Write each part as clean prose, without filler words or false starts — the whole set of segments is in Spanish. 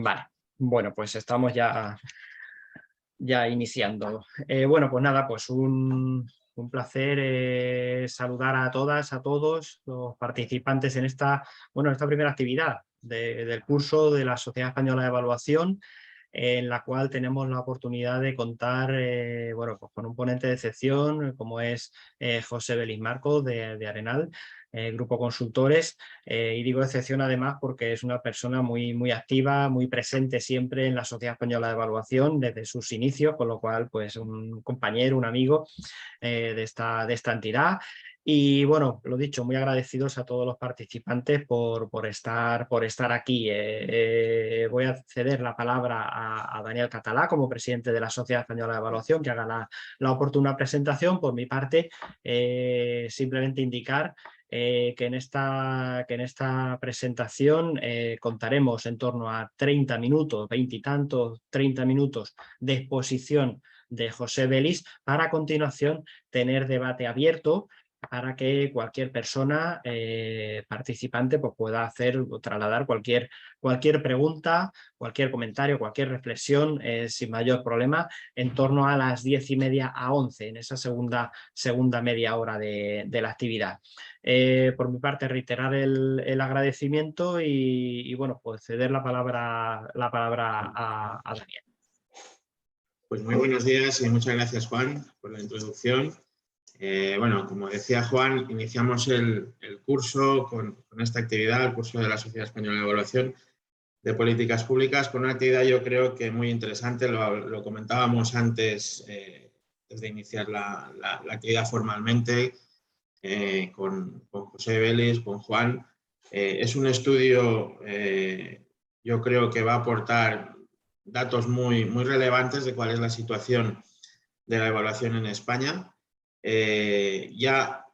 Vale, bueno, pues estamos ya iniciando. Bueno, pues nada, pues un placer saludar a todas, a todos los participantes en esta primera actividad del curso de la Sociedad Española de Evaluación, en la cual tenemos la oportunidad de contar pues con un ponente de excepción, como es José Belis Marcos de Arenal, Grupo Consultores, y digo excepción además porque es una persona muy activa, muy presente siempre en la Sociedad Española de Evaluación desde sus inicios, con lo cual pues un compañero, un amigo de esta entidad. Y bueno, lo dicho, muy agradecidos a todos los participantes por estar aquí. Voy a ceder la palabra a Daniel Català como presidente de la Sociedad Española de Evaluación, que haga la oportuna presentación. Por mi parte, simplemente indicar que en esta presentación contaremos en torno a 30 minutos, 20 y tantos, 30 minutos de exposición de José Belis, para a continuación tener debate abierto para que cualquier persona participante pues, pueda hacer o trasladar cualquier pregunta, cualquier comentario, cualquier reflexión sin mayor problema en torno a las 10:30 a 11 en esa segunda media hora de la actividad. Por mi parte, reiterar el agradecimiento y bueno, pues ceder la palabra a Daniel. Pues muy buenos días y muchas gracias, Juan, por la introducción. Bueno, como decía Juan, iniciamos el curso con esta actividad, el curso de la Sociedad Española de Evaluación de Políticas Públicas, con una actividad yo creo que muy interesante, lo comentábamos antes de iniciar la actividad formalmente con José Belis, con Juan. Es un estudio, yo creo que va a aportar datos muy relevantes de cuál es la situación de la evaluación en España. Ya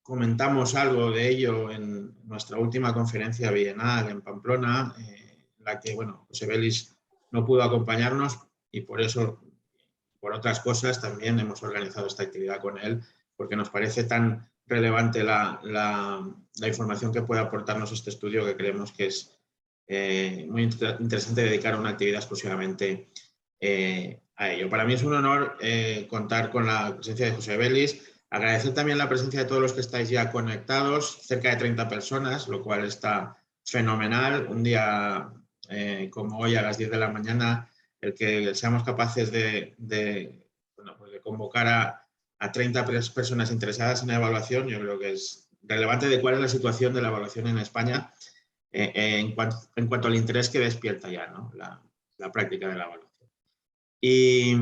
comentamos algo de ello en nuestra última conferencia bienal en Pamplona, en la que José Belis no pudo acompañarnos y por eso, por otras cosas, también hemos organizado esta actividad con él, porque nos parece tan relevante la información que puede aportarnos este estudio, que creemos que es muy interesante dedicar una actividad exclusivamente a ello. Para mí es un honor contar con la presencia de José Belis. Agradecer también la presencia de todos los que estáis ya conectados, cerca de 30 personas, lo cual está fenomenal. Un día como hoy a las 10 de la mañana, el que seamos capaces de convocar a 30 personas interesadas en la evaluación, yo creo que es relevante de cuál es la situación de la evaluación en España en cuanto al interés que despierta ya, ¿no? la práctica de la evaluación. Y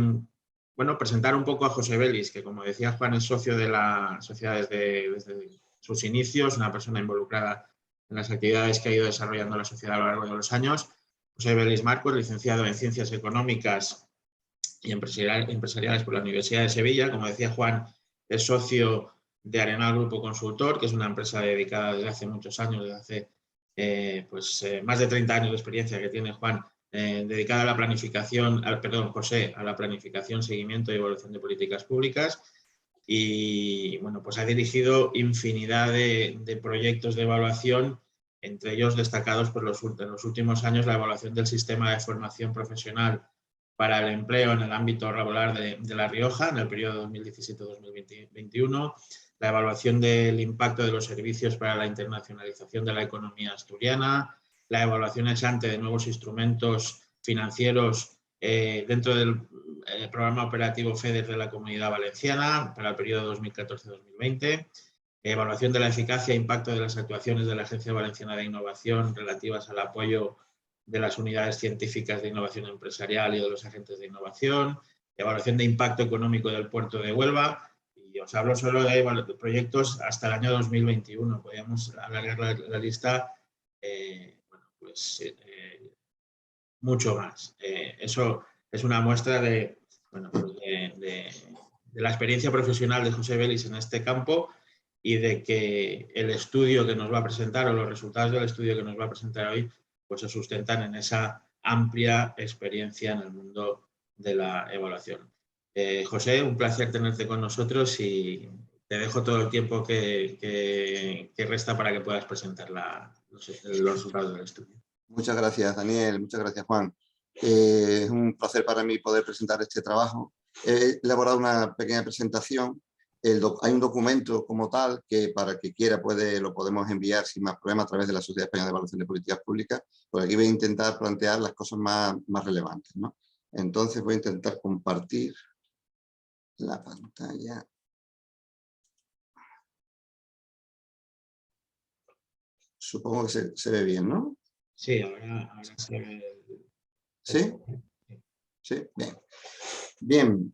bueno, presentar un poco a José Belis, que como decía Juan, es socio de la sociedad desde sus inicios, una persona involucrada en las actividades que ha ido desarrollando la sociedad a lo largo de los años. José Belis Marcos, licenciado en Ciencias Económicas y Empresariales por la Universidad de Sevilla. Como decía Juan, es socio de Arenal Grupo Consultor, que es una empresa dedicada desde hace muchos años, desde hace más de 30 años de experiencia que tiene Juan, dedicada a la planificación, José, a la planificación, seguimiento y evaluación de políticas públicas. Y bueno, pues ha dirigido infinidad de proyectos de evaluación, entre ellos destacados por en los últimos años la evaluación del sistema de formación profesional para el empleo en el ámbito laboral de La Rioja en el periodo 2017-2021, la evaluación del impacto de los servicios para la internacionalización de la economía asturiana, la evaluación ex ante de nuevos instrumentos financieros dentro del programa operativo FEDER de la Comunidad Valenciana para el periodo 2014-2020, evaluación de la eficacia e impacto de las actuaciones de la Agencia Valenciana de Innovación relativas al apoyo de las unidades científicas de innovación empresarial y de los agentes de innovación, evaluación de impacto económico del puerto de Huelva, y os hablo solo de proyectos hasta el año 2021. Podríamos alargar la lista mucho más. Eso es una muestra de la experiencia profesional de José Belis en este campo y de que el estudio que nos va a presentar o los resultados del estudio que nos va a presentar hoy pues se sustentan en esa amplia experiencia en el mundo de la evaluación. José, un placer tenerte con nosotros y te dejo todo el tiempo que resta para que puedas presentar los resultados del estudio. Muchas gracias, Daniel. Muchas gracias, Juan. Es un placer para mí poder presentar este trabajo. He elaborado una pequeña presentación. Hay un documento como tal que para el que quiera lo podemos enviar sin más problema a través de la Sociedad Española de Evaluación de Políticas Públicas. Por aquí voy a intentar plantear las cosas más relevantes, ¿no? Entonces voy a intentar compartir la pantalla. Supongo que se ve bien, ¿no? Sí, ahora se ve. ¿Sí? Sí, bien. Bien.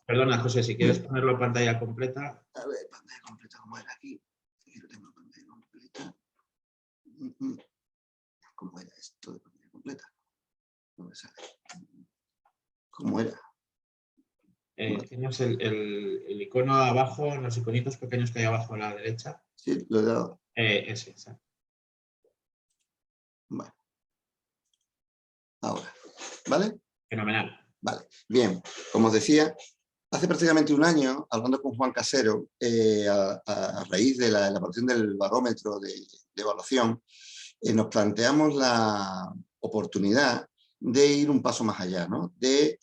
Perdona, José, si quieres ponerlo en pantalla completa. A ver, pantalla completa, ¿cómo era aquí? Aquí lo tengo, pantalla completa. ¿Cómo era esto de pantalla completa? No me sale. ¿Cómo era? Tienes el icono abajo, los iconitos pequeños que hay abajo a la derecha. Sí, lo he dado. Ese, exacto. Bueno. Ahora, ¿vale? Fenomenal. Vale, bien. Como os decía, hace prácticamente un año, hablando con Juan Casero, a raíz de la elaboración del barómetro de evaluación, nos planteamos la oportunidad de ir un paso más allá, ¿no? De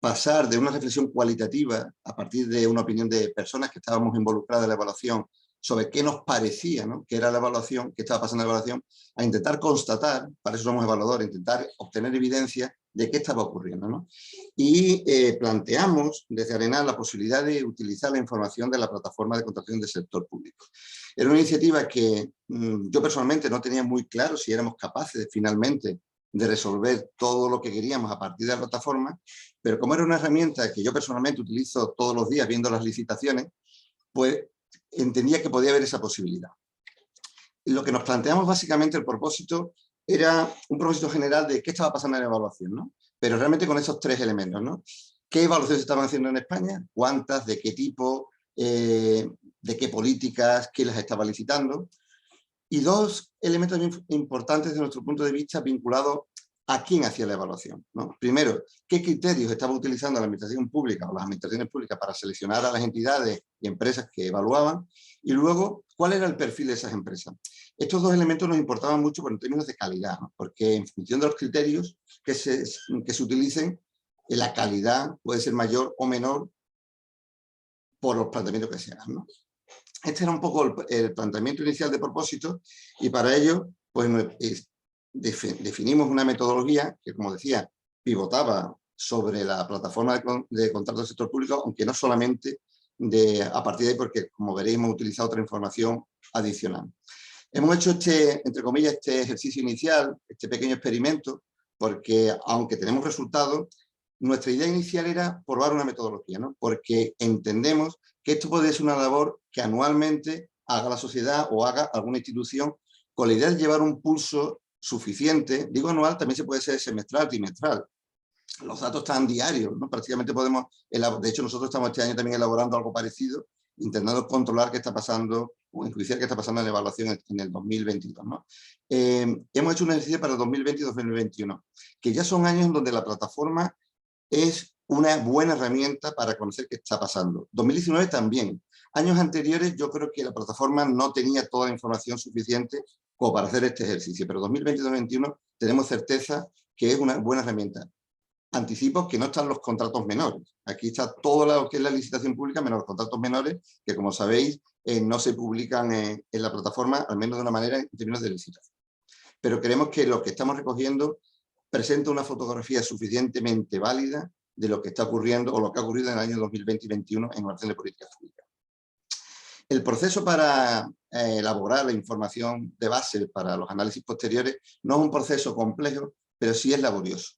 pasar de una reflexión cualitativa a partir de una opinión de personas que estábamos involucradas en la evaluación sobre qué nos parecía, ¿no?, que era la evaluación, qué estaba pasando en la evaluación, a intentar constatar, para eso somos evaluadores, intentar obtener evidencia de qué estaba ocurriendo, ¿no? Y planteamos desde Arenal la posibilidad de utilizar la información de la plataforma de contratación del sector público. Era una iniciativa que yo personalmente no tenía muy claro si éramos capaces finalmente de resolver todo lo que queríamos a partir de la plataforma, pero como era una herramienta que yo personalmente utilizo todos los días viendo las licitaciones, pues entendía que podía haber esa posibilidad. Y lo que nos planteamos básicamente, el propósito, era un propósito general de qué estaba pasando en la evaluación, ¿no? Pero realmente con esos tres elementos, ¿no? ¿Qué evaluaciones se estaban haciendo en España? ¿Cuántas? ¿De qué tipo? ¿De qué políticas? ¿Quién las estaba licitando? Y dos elementos importantes desde nuestro punto de vista vinculados a quién hacía la evaluación, ¿no? Primero, qué criterios estaba utilizando la administración pública o las administraciones públicas para seleccionar a las entidades y empresas que evaluaban, y luego, cuál era el perfil de esas empresas. Estos dos elementos nos importaban mucho en términos de calidad, ¿no? Porque en función de los criterios que se utilicen, la calidad puede ser mayor o menor por los planteamientos que se hagan, ¿no? Este era un poco el planteamiento inicial de propósito, y para ello pues, definimos una metodología que, como decía, pivotaba sobre la plataforma de contratos del sector público, aunque no solamente a partir de ahí, porque como veréis hemos utilizado otra información adicional. Hemos hecho entre comillas, este ejercicio inicial, este pequeño experimento, porque aunque tenemos resultados, nuestra idea inicial era probar una metodología, ¿no? Porque entendemos que esto puede ser una labor que anualmente haga la sociedad o haga alguna institución con la idea de llevar un pulso suficiente. Digo anual, también se puede ser semestral, trimestral. Los datos están diarios, ¿no? Prácticamente podemos, de hecho nosotros estamos este año también elaborando algo parecido, intentando controlar qué está pasando o enjuiciar qué está pasando en la evaluación en el 2022, ¿no? Hemos hecho un ejercicio para el 2020 y 2021, que ya son años en donde la plataforma es una buena herramienta para conocer qué está pasando. 2019 también. Años anteriores yo creo que la plataforma no tenía toda la información suficiente como para hacer este ejercicio, pero 2020 y 2021 tenemos certeza que es una buena herramienta. Anticipo que no están los contratos menores. Aquí está todo lo que es la licitación pública, menos los contratos menores, que como sabéis no se publican en la plataforma, al menos de una manera en términos de licitación. Pero creemos que lo que estamos recogiendo presenta una fotografía suficientemente válida de lo que está ocurriendo o lo que ha ocurrido en el año 2020 y 2021 en evaluación de políticas públicas. El proceso para elaborar la información de base para los análisis posteriores no es un proceso complejo, pero sí es laborioso.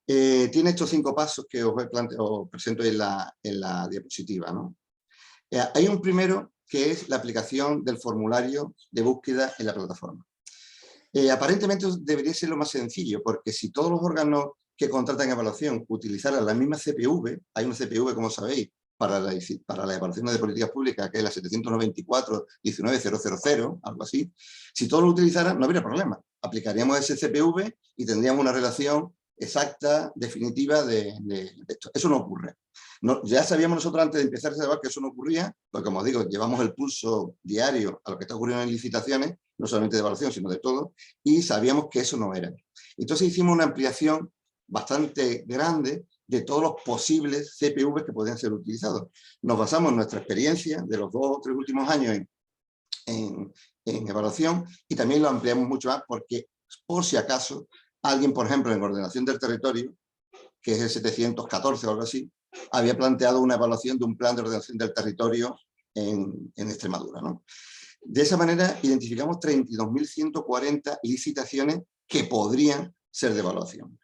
Tiene estos 5 pasos que os presento en la diapositiva, ¿no? Hay un primero que es la aplicación del formulario de búsqueda en la plataforma. Aparentemente debería ser lo más sencillo, porque si todos los órganos que contratan evaluación utilizaran la misma CPV, hay una CPV, como sabéis, para la evaluación de políticas públicas, que es la 794-19000, algo así, si todos lo utilizaran no habría problema. Aplicaríamos ese CPV y tendríamos una relación exacta, definitiva de esto. Eso no ocurre. No, ya sabíamos nosotros antes de empezar ese debate que eso no ocurría, porque como digo, llevamos el pulso diario a lo que está ocurriendo en licitaciones, no solamente de evaluación, sino de todo, y sabíamos que eso no era. Entonces hicimos una ampliación bastante grande de todos los posibles CPVs que podían ser utilizados. Nos basamos en nuestra experiencia de los 2 o 3 últimos años en evaluación, y también lo ampliamos mucho más porque, por si acaso, alguien, por ejemplo, en ordenación del territorio, que es el 714 o algo así, había planteado una evaluación de un plan de ordenación del territorio en Extremadura, ¿no? De esa manera identificamos 32.140 licitaciones que podrían ser de evaluación.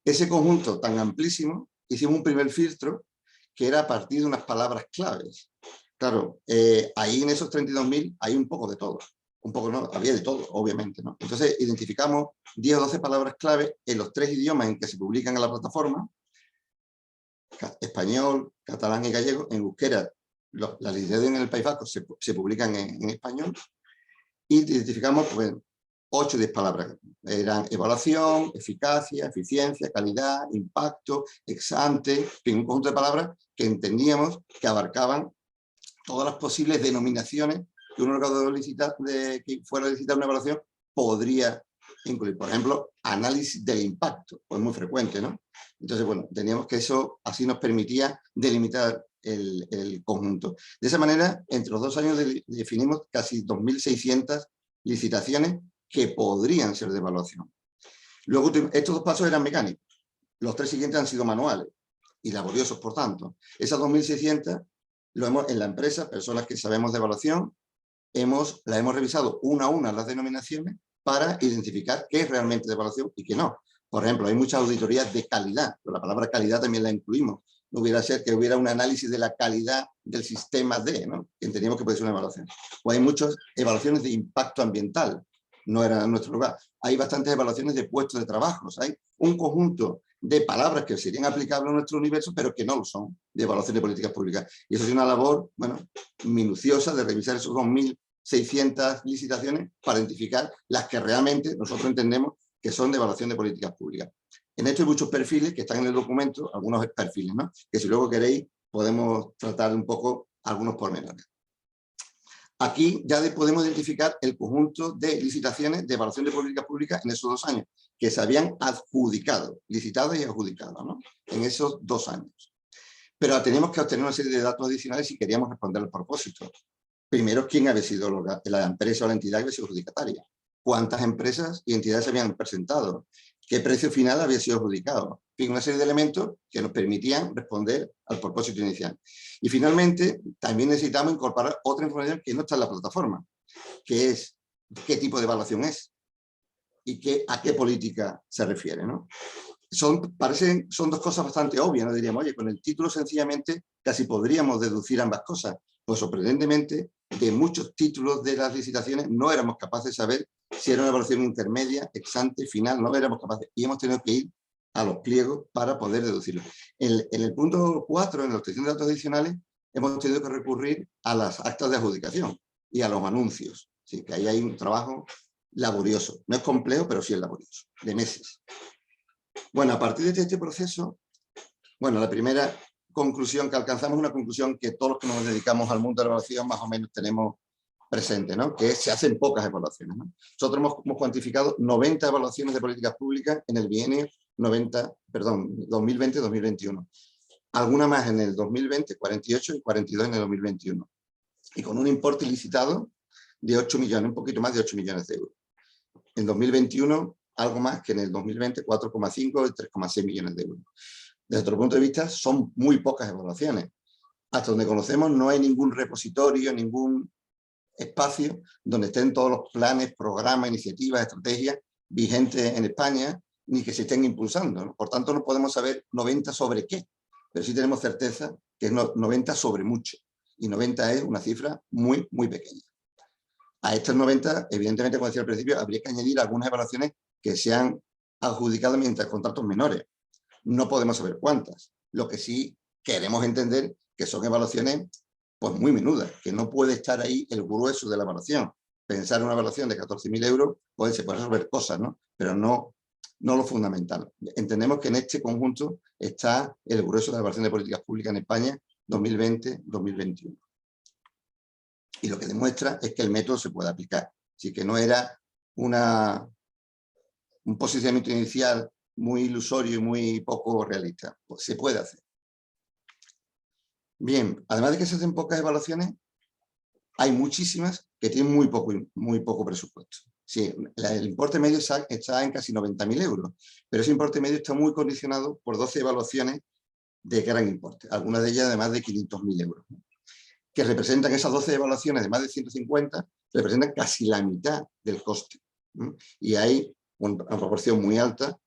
Ese conjunto tan amplísimo, hicimos un primer filtro que era a partir de unas palabras claves. Claro, ahí en esos 32.000 hay un poco de todo. Un poco no, había de todo, obviamente, ¿no? Entonces identificamos 10 o 12 palabras clave en los 3 idiomas en que se publican en la plataforma: español, catalán y gallego. En euskera, las licitaciones en el País Vasco se publican en español, y identificamos pues, 8 o 10 palabras. Eran evaluación, eficacia, eficiencia, calidad, impacto, ex ante, en fin, un conjunto de palabras que entendíamos que abarcaban todas las posibles denominaciones que un órgano que fuera a licitar una evaluación podría incluir. Por ejemplo, análisis del impacto, pues muy frecuente, ¿no? Entonces, bueno, teníamos que eso así nos permitía delimitar el conjunto. De esa manera, entre los 2 años definimos casi 2.600 licitaciones que podrían ser de evaluación. Luego, estos 2 pasos eran mecánicos. Los 3 siguientes han sido manuales y laboriosos, por tanto. Esas 2.600 en la empresa, personas que sabemos de evaluación, la hemos revisado una a una las denominaciones para identificar qué es realmente de evaluación y qué no. Por ejemplo, hay muchas auditorías de calidad, pero la palabra calidad también la incluimos. No hubiera ser que hubiera un análisis de la calidad del sistema D, ¿no? Que entendíamos que puede ser una evaluación. O hay muchas evaluaciones de impacto ambiental, no era en nuestro lugar. Hay bastantes evaluaciones de puestos de trabajo. Hay un conjunto de palabras que serían aplicables a nuestro universo, pero que no lo son, de evaluación de políticas públicas. Y eso es una labor, bueno, minuciosa de revisar esos 2.600 licitaciones para identificar las que realmente nosotros entendemos que son de evaluación de políticas públicas. En esto hay muchos perfiles que están en el documento, algunos perfiles, ¿no? Que si luego queréis podemos tratar un poco algunos pormenores. Aquí ya podemos identificar el conjunto de licitaciones de evaluación de políticas públicas en esos 2 años, que se habían adjudicado, licitadas y adjudicadas, ¿no? En esos 2 años. Pero teníamos que obtener una serie de datos adicionales si queríamos responder al propósito. Primero, ¿quién había sido la empresa o la entidad que había sido adjudicataria? ¿Cuántas empresas y entidades se habían presentado? ¿Qué precio final había sido adjudicado? En fin, una serie de elementos que nos permitían responder al propósito inicial. Y finalmente, también necesitamos incorporar otra información que no está en la plataforma, que es qué tipo de evaluación es y a qué política se refiere, ¿no? Son 2 cosas bastante obvias, ¿no? Diríamos, oye, con el título sencillamente casi podríamos deducir ambas cosas. Pues sorprendentemente, de muchos títulos de las licitaciones no éramos capaces de saber si era una evaluación intermedia, ex ante, final, no éramos capaces. Y hemos tenido que ir a los pliegos para poder deducirlo. En el punto 4, en la obtención de datos adicionales, hemos tenido que recurrir a las actas de adjudicación y a los anuncios. Así que ahí hay un trabajo laborioso. No es complejo, pero sí es laborioso, de meses. Bueno, a partir de este proceso, bueno, la primera conclusión que alcanzamos, una conclusión que todos los que nos dedicamos al mundo de la evaluación más o menos tenemos presente, ¿no? Que se hacen pocas evaluaciones, ¿no? Nosotros hemos cuantificado 90 evaluaciones de políticas públicas en el bienio 2020-2021. Alguna más en el 2020, 48, y 42 en el 2021. Y con un importe licitado de 8 millones, un poquito más de 8 millones de euros. En 2021, algo más que en el 2020, 4,5 y 3,6 millones de euros. Desde otro punto de vista, son muy pocas evaluaciones. Hasta donde conocemos no hay ningún repositorio, ningún espacio donde estén todos los planes, programas, iniciativas, estrategias vigentes en España, ni que se estén impulsando, ¿no? Por tanto, no podemos saber 90 sobre qué, pero sí tenemos certeza que es 90 sobre mucho. Y 90 es una cifra muy, muy pequeña. A estas 90, evidentemente, como decía al principio, habría que añadir algunas evaluaciones que se han adjudicado mediante contratos menores. No podemos saber cuántas. Lo que sí queremos entender que son evaluaciones pues muy menudas, que no puede estar ahí el grueso de la evaluación. Pensar en una evaluación de 14.000 euros, pues se puede resolver cosas, ¿no? Pero no lo fundamental. Entendemos que en este conjunto está el grueso de la evaluación de políticas públicas en España 2020-2021. Y lo que demuestra es que el método se puede aplicar. Así que no era un posicionamiento inicial muy ilusorio y muy poco realista. Pues se puede hacer. Bien, además de que se hacen pocas evaluaciones, hay muchísimas que tienen muy poco presupuesto. Sí, el importe medio está en casi 90.000 euros, pero ese importe medio está muy condicionado por 12 evaluaciones de gran importe, algunas de ellas de más de 500.000 euros, ¿no? Que representan esas 12 evaluaciones de más de 150, representan casi la mitad del coste, ¿no? Y hay una proporción muy alta,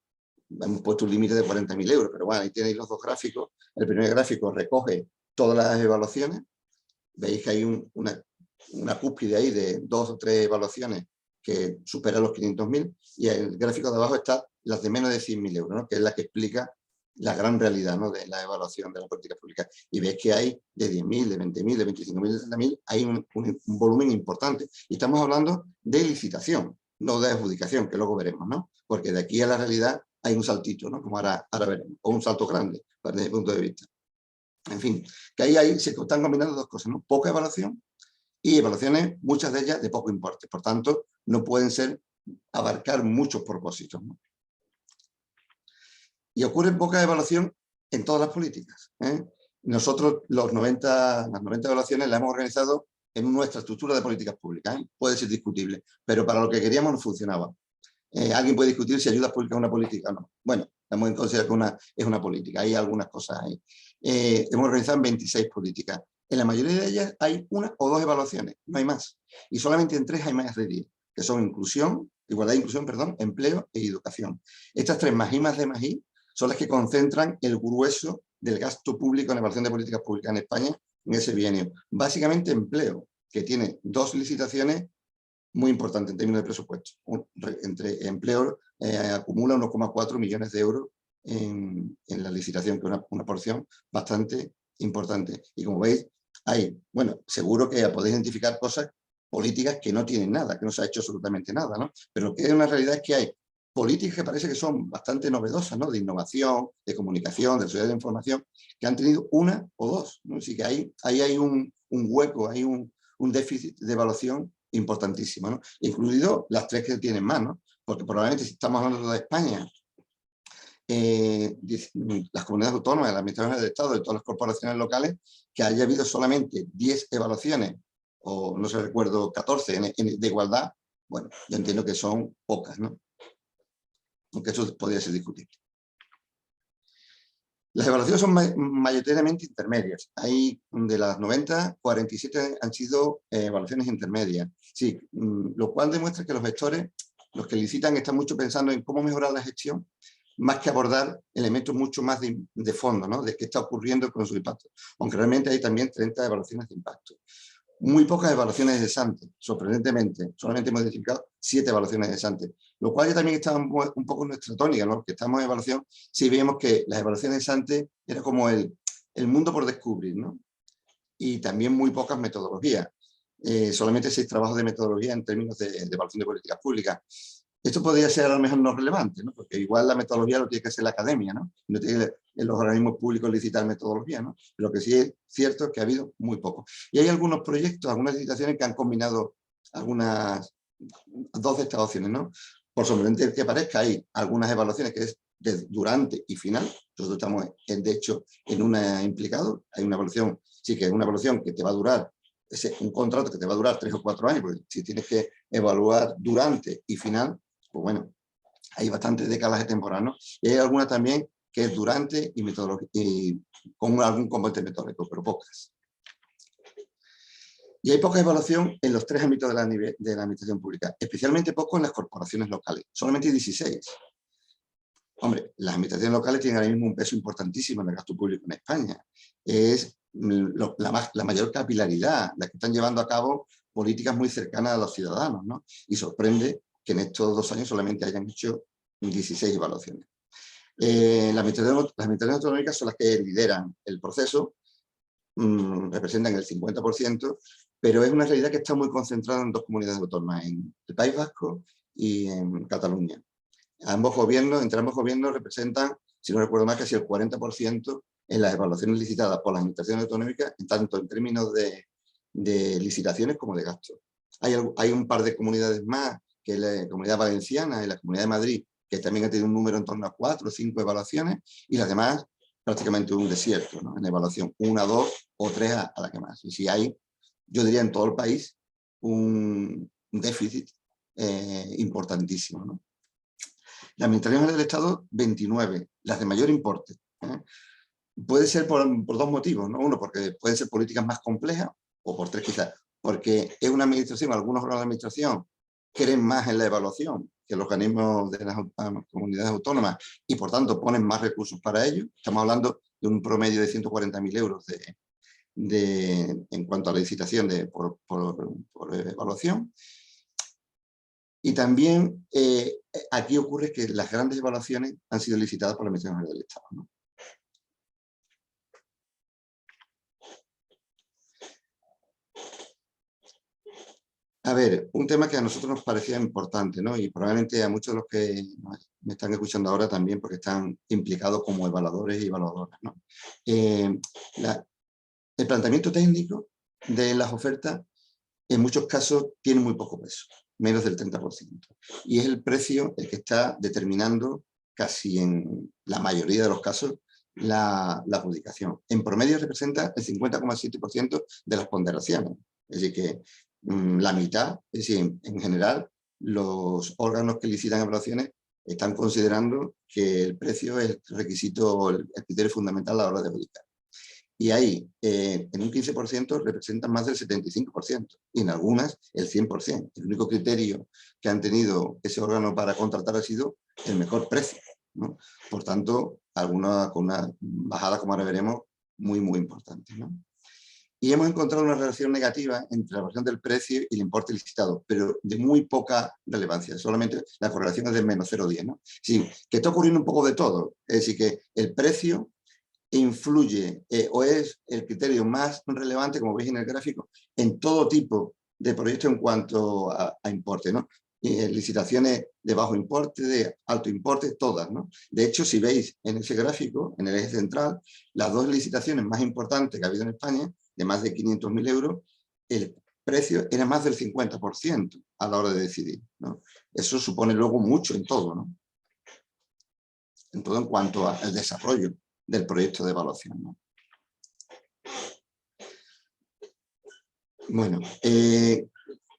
hemos puesto un límite de 40.000 euros, pero bueno, ahí tenéis los dos gráficos. El primer gráfico recoge todas las evaluaciones, veis que hay una cúspide ahí de 2 o 3 evaluaciones que superan los 500.000, y el gráfico de abajo está las de menos de 100.000 euros, ¿no? Que es la que explica la gran realidad, ¿no? De la evaluación de la política pública. Y veis que hay de 10.000, de 20.000, de 25.000, de 30.000, hay un volumen importante. Y estamos hablando de licitación, no de adjudicación, que luego veremos, ¿no? Porque de aquí a la realidad hay un saltito, ¿no? Como ahora veremos, o un salto grande, desde mi punto de vista. En fin, que ahí se están combinando dos cosas, ¿no? Poca evaluación y evaluaciones, muchas de ellas de poco importe. Por tanto, no pueden abarcar muchos propósitos, ¿no? Y ocurre poca evaluación en todas las políticas, ¿eh? Nosotros las 90 evaluaciones las hemos organizado en nuestra estructura de políticas públicas, ¿eh? Puede ser discutible, pero para lo que queríamos no funcionaba. Alguien puede discutir si ayudas públicas es una política o no. Bueno, hemos en consideración que es una política, hay algunas cosas ahí. Hemos organizado en 26 políticas. En la mayoría de ellas hay una o dos evaluaciones, no hay más. Y solamente en 3 hay más de 10, que son igualdad e inclusión, perdón, empleo e educación. Estas 3 más I más D más I son las que concentran el grueso del gasto público en evaluación de políticas públicas en España en ese bienio. Básicamente empleo, que tiene 2 licitaciones muy importantes en términos de presupuesto. Entre empleo acumula 1,4 millones de euros en la licitación, que es una porción bastante importante. Y como veis, seguro que podéis identificar cosas políticas que no tienen nada, que no se ha hecho absolutamente nada, ¿no? Pero lo que es una realidad es que hay políticas que parece que son bastante novedosas, ¿no? De innovación, de comunicación, de sociedad de información, que han tenido una o dos, ¿no? Así que ahí hay un hueco, hay un déficit de evaluación importantísimo, ¿no? Incluido las 3 que tienen más, ¿no? Porque probablemente si estamos hablando de España, las comunidades autónomas, las administraciones del Estado y todas las corporaciones locales, que haya habido solamente 10 evaluaciones, o no sé, recuerdo, 14 de igualdad, bueno, yo entiendo que son pocas, ¿no? Aunque eso podría ser discutible. Las evaluaciones son mayoritariamente intermedias. Hay de las 90, 47 han sido evaluaciones intermedias. Sí, lo cual demuestra que los gestores, los que licitan, están mucho pensando en cómo mejorar la gestión, más que abordar elementos mucho más de fondo, ¿no? De qué está ocurriendo con su impacto. Aunque realmente hay también 30 evaluaciones de impacto. Muy pocas evaluaciones de ex-ante, sorprendentemente. Solamente hemos identificado 7 evaluaciones de ex-ante. Lo cual ya también está un poco en nuestra tónica, ¿no? Porque estamos en evaluación, sí vemos que las evaluaciones de ex-ante era como el mundo por descubrir, ¿no? Y también muy pocas metodologías. Solamente 6 trabajos de metodología en términos de evaluación de políticas públicas. Esto podría ser a lo mejor no relevante, ¿no? Porque igual la metodología lo tiene que hacer la academia, ¿no? No tiene en los organismos públicos licitar metodología, ¿no? Lo que sí es cierto es que ha habido muy poco. Y hay algunos proyectos, algunas licitaciones que han combinado dos de estas opciones, ¿no? Por sorprendente que parezca, hay algunas evaluaciones que es de durante y final. Nosotros estamos, de hecho, en una implicado. Hay una evaluación, sí que es una evaluación que te va a durar, un contrato que te va a durar 3 o 4 años, porque si tienes que evaluar durante y final, pues bueno, hay bastantes decalaje temporal, ¿no? Y hay alguna también que es durante y con algún componente metodológico, pero pocas. Y hay poca evaluación en los 3 ámbitos de la administración pública, especialmente poco en las corporaciones locales, solamente 16. Hombre, las administraciones locales tienen ahora mismo un peso importantísimo en el gasto público en España. Es la mayor capilaridad, las que están llevando a cabo políticas muy cercanas a los ciudadanos, ¿no? Y sorprende que en estos 2 años solamente hayan hecho 16 evaluaciones. Las administraciones autonómicas son las que lideran el proceso, representan el 50%, pero es una realidad que está muy concentrada en 2 comunidades autónomas, en el País Vasco y en Cataluña. Entre ambos gobiernos representan, si no recuerdo mal, casi el 40% en las evaluaciones licitadas por las administraciones autonómicas, tanto en términos de licitaciones como de gastos. Hay un par de comunidades más, que es la Comunidad Valenciana y la Comunidad de Madrid, que también ha tenido un número en torno a 4 o 5 evaluaciones, y las demás prácticamente un desierto, ¿no? En evaluación, 1, 2 o 3 a la que más. Y si hay, yo diría en todo el país, un déficit importantísimo, ¿no? Las administraciones del Estado, 29, las de mayor importe. Puede ser por 2 motivos, ¿no? Uno, porque pueden ser políticas más complejas, o por 3 quizás, porque es una administración, algunos órganos de administración creen más en la evaluación que los organismos de las comunidades autónomas y por tanto ponen más recursos para ello. Estamos hablando de un promedio de 140.000 euros en cuanto a la licitación por evaluación. Y también aquí ocurre que las grandes evaluaciones han sido licitadas por la Administración General del Estado, ¿no? A ver, un tema que a nosotros nos parecía importante, ¿no? Y probablemente a muchos de los que me están escuchando ahora también, porque están implicados como evaluadores y evaluadoras, ¿no? El planteamiento técnico de las ofertas en muchos casos tiene muy poco peso, menos del 30%. Y es el precio el que está determinando casi en la mayoría de los casos la adjudicación. En promedio representa el 50,7% de las ponderaciones. Es decir, que la mitad, es decir, en general, los órganos que licitan evaluaciones están considerando que el precio es el requisito, el criterio fundamental a la hora de adjudicar. Y ahí, en un 15% representan más del 75%, y en algunas el 100%. El único criterio que han tenido ese órgano para contratar ha sido el mejor precio, ¿no? Por tanto, algunas con una bajada, como ahora veremos, muy, muy importante, ¿no? Y hemos encontrado una relación negativa entre la variación del precio y el importe licitado, pero de muy poca relevancia. Solamente la correlación es de menos 0,10, ¿no? Sí, que está ocurriendo un poco de todo. Es decir, que el precio influye o es el criterio más relevante, como veis en el gráfico, en todo tipo de proyectos en cuanto a importe, ¿no? Licitaciones de bajo importe, de alto importe, todas, ¿no? De hecho, si veis en ese gráfico, en el eje central, las 2 licitaciones más importantes que ha habido en España, de más de 500.000 euros, el precio era más del 50% a la hora de decidir, ¿no? Eso supone luego mucho en todo, ¿no? En todo en cuanto al desarrollo del proyecto de evaluación, ¿no? Bueno,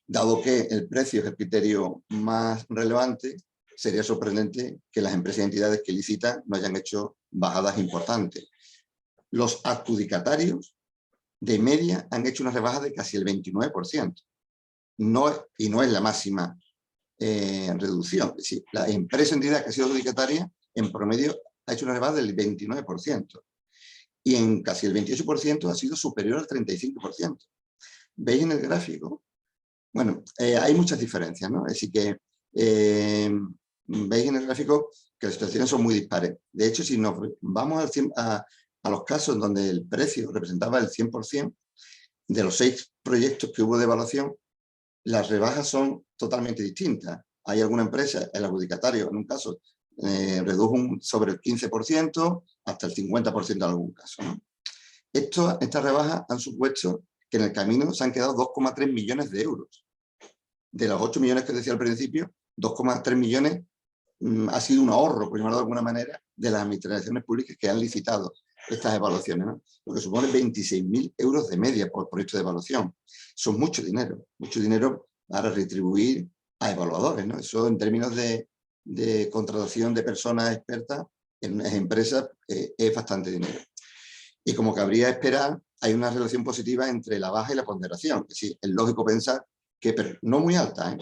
dado que el precio es el criterio más relevante, sería sorprendente que las empresas y entidades que licitan no hayan hecho bajadas importantes. Los adjudicatarios, de media, han hecho una rebaja de casi el 29%. Y no es la máxima reducción. Es decir, la empresa o entidad que ha sido adjudicataria, en promedio, ha hecho una rebaja del 29%. Y en casi el 28% ha sido superior al 35%. ¿Veis en el gráfico? Bueno, hay muchas diferencias, ¿no? Es decir que veis en el gráfico que las situaciones son muy dispares. De hecho, si nos vamos a los casos donde el precio representaba el 100%, de los 6 proyectos que hubo de evaluación, las rebajas son totalmente distintas. Hay alguna empresa, el adjudicatario en un caso, redujo sobre el 15% hasta el 50% en algún caso, ¿no? Estas rebajas han supuesto que en el camino se han quedado 2,3 millones de euros. De los 8 millones que decía al principio, 2,3 millones ha sido un ahorro, por llamarlo de alguna manera, de las administraciones públicas que han licitado estas evaluaciones, ¿no? Lo que supone 26.000 euros de media por proyecto de evaluación. Son mucho dinero para retribuir a evaluadores, ¿no? Eso en términos de contratación de personas expertas en unas empresas es bastante dinero. Y como cabría esperar, hay una relación positiva entre la baja y la ponderación. Es decir, es lógico pensar que, pero no muy alta, ¿eh?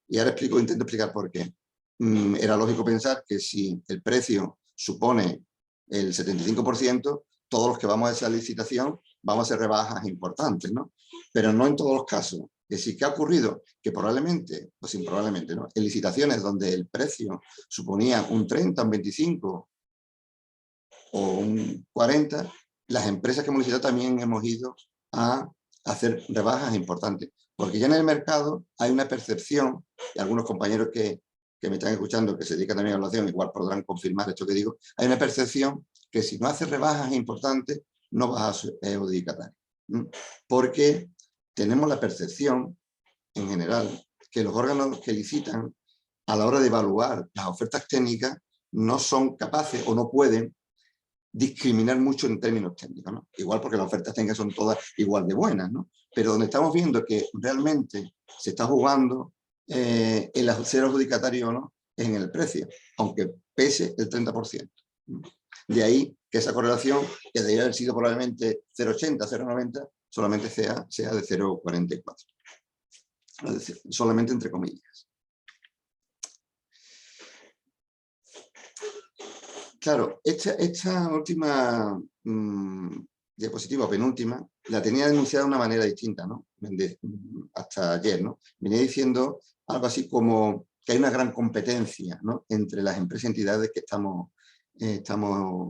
Y ahora intento explicar por qué. Era lógico pensar que si el precio supone el 75%, todos los que vamos a esa licitación vamos a hacer rebajas importantes, ¿no? Pero no en todos los casos. Es decir, ¿qué ha ocurrido? Que probablemente, o sin probablemente, ¿no? En licitaciones donde el precio suponía un 30, un 25 o un 40, las empresas que hemos licitado también hemos ido a hacer rebajas importantes. Porque ya en el mercado hay una percepción, y algunos compañeros que me están escuchando, que se dedican también a evaluación, igual podrán confirmar esto que digo, hay una percepción que si no haces rebajas importantes, no vas a adjudicar. Porque tenemos la percepción en general, que los órganos que licitan a la hora de evaluar las ofertas técnicas no son capaces o no pueden discriminar mucho en términos técnicos, ¿no? Igual porque las ofertas técnicas son todas igual de buenas, ¿no? Pero donde estamos viendo que realmente se está jugando el ser adjudicatario o no es en el precio, aunque pese el 30%. De ahí que esa correlación, que debería haber sido probablemente 0,80, 0,90, solamente sea de 0,44. Es decir, solamente entre comillas. Claro, esta última diapositiva, penúltima, la tenía denunciada de una manera distinta, ¿no? Hasta ayer, ¿no? Venía diciendo algo así como que hay una gran competencia, ¿no?, entre las empresas y entidades que estamos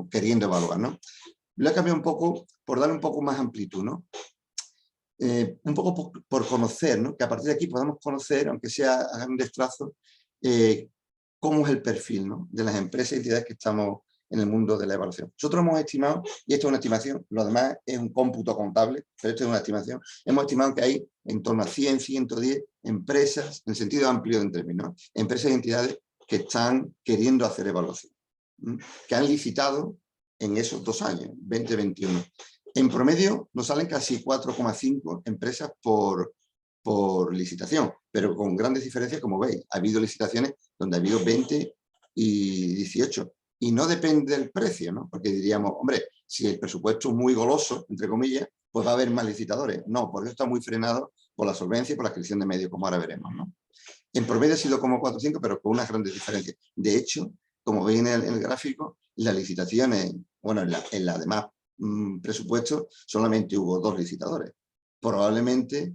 queriendo evaluar, ¿no? Lo he cambiado un poco por darle un poco más amplitud, ¿no? Un poco por conocer, ¿no? Que a partir de aquí podamos conocer, aunque sea a grandes trazos, cómo es el perfil, ¿no?, de las empresas y entidades que estamos en el mundo de la evaluación. Nosotros hemos estimado, y esto es una estimación, lo demás es un cómputo contable, pero esto es una estimación, hemos estimado que hay en torno a 100, 110 empresas, en sentido amplio de términos, ¿no?, empresas y entidades que están queriendo hacer evaluación, que han licitado en esos 2 años, 2021. En promedio nos salen casi 4,5 empresas por licitación, pero con grandes diferencias, como veis. Ha habido licitaciones donde ha habido 20 y 18. Y no depende del precio, ¿no? Porque diríamos, hombre, si el presupuesto es muy goloso, entre comillas, pues va a haber más licitadores. No, porque está muy frenado por la solvencia y por la adquisición de medios, como ahora veremos, ¿no? En promedio ha sido como 4 o 5, pero con unas grandes diferencias. De hecho, como veis en el gráfico, las licitaciones, bueno, en la demás presupuesto solamente hubo 2 licitadores. Probablemente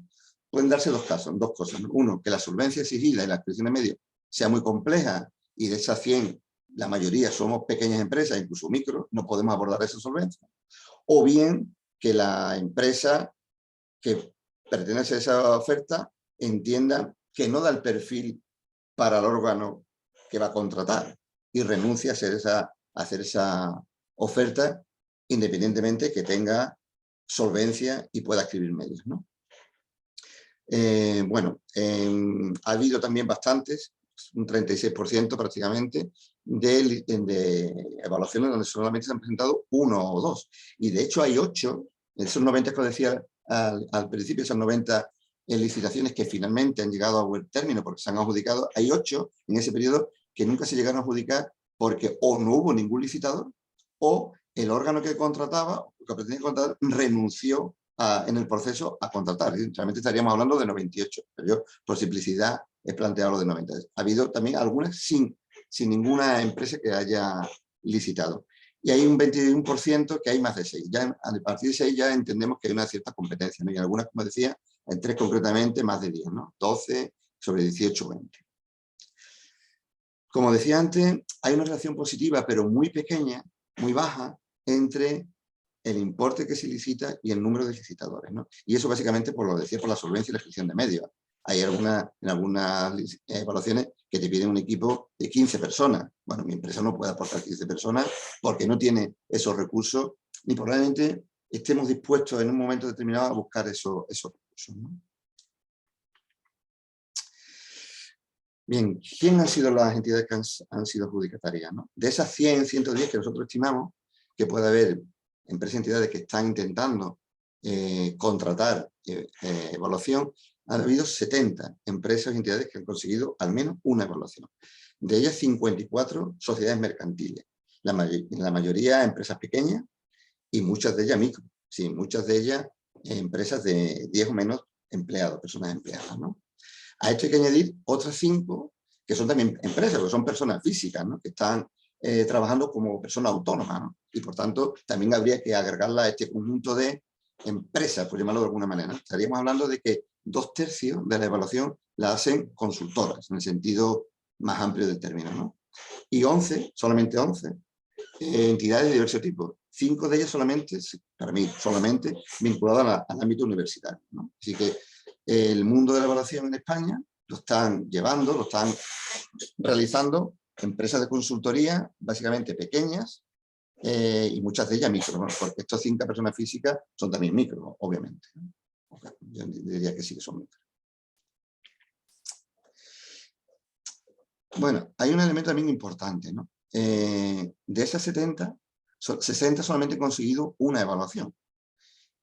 pueden darse 2 casos, 2 cosas, ¿no? Uno, que la solvencia exigida y la adquisición de medios sea muy compleja y de esas 100, la mayoría somos pequeñas empresas, incluso micro, no podemos abordar esa solvencia. O bien que la empresa que pertenece a esa oferta entienda que no da el perfil para el órgano que va a contratar y renuncia a hacer esa oferta, independientemente que tenga solvencia y pueda adquirir medios, ¿no? Bueno, ha habido también bastantes, un 36% prácticamente, de evaluaciones donde solamente se han presentado 1 o 2. Y de hecho hay 8, esos 90 que os decía al principio, esas 90 licitaciones que finalmente han llegado a buen término porque se han adjudicado, hay 8 en ese periodo que nunca se llegaron a adjudicar porque o no hubo ningún licitador o el órgano que contrataba, que pretendía contratar, renunció en el proceso a contratar. Realmente estaríamos hablando de 98, pero yo por simplicidad he planteado lo de 90. Ha habido también algunas sin ninguna empresa que haya licitado. Y hay un 21% que hay más de 6. Ya a partir de 6 ya entendemos que hay una cierta competencia, ¿no? Y algunas, como decía, en 3 concretamente, más de 10, ¿no? 12 sobre 18, 20. Como decía antes, hay una relación positiva, pero muy pequeña, muy baja, entre el importe que se licita y el número de licitadores, ¿no? Y eso básicamente, por lo decía, por la solvencia y la adquisición de medios. Hay en algunas evaluaciones que te piden un equipo de 15 personas. Bueno, mi empresa no puede aportar 15 personas porque no tiene esos recursos, ni probablemente estemos dispuestos en un momento determinado a buscar esos recursos, ¿no? Bien, ¿quién han sido las entidades que han sido adjudicatarias, ¿no? De esas 100, 110 que nosotros estimamos que puede haber empresas y entidades que están intentando contratar evaluación, ha habido 70 empresas y entidades que han conseguido al menos una evaluación. De ellas 54 sociedades mercantiles, la mayoría empresas pequeñas y muchas de ellas micro, sí, muchas de ellas empresas de 10 o menos empleados, personas empleadas, ¿no? A esto hay que añadir otras 5 que son también empresas, que son personas físicas, ¿no?, que están trabajando como personas autónomas, ¿no? Y por tanto también habría que agregarla a este conjunto de empresas, por llamarlo de alguna manera, ¿no? Estaríamos hablando de que 2/3 de la evaluación la hacen consultoras, en el sentido más amplio del término, ¿no? Y 11, solamente 11, entidades de diversos tipos. 5 de ellas solamente, para mí, solamente vinculadas al ámbito universitario, ¿no? Así que el mundo de la evaluación en España lo están llevando, lo están realizando empresas de consultoría, básicamente pequeñas, y muchas de ellas micro, ¿no? Porque estas 5 personas físicas son también micro, obviamente, ¿no? Yo diría que sí que son micro. Bueno, hay un elemento también importante, ¿no? De esas 70, 60 solamente han conseguido una evaluación.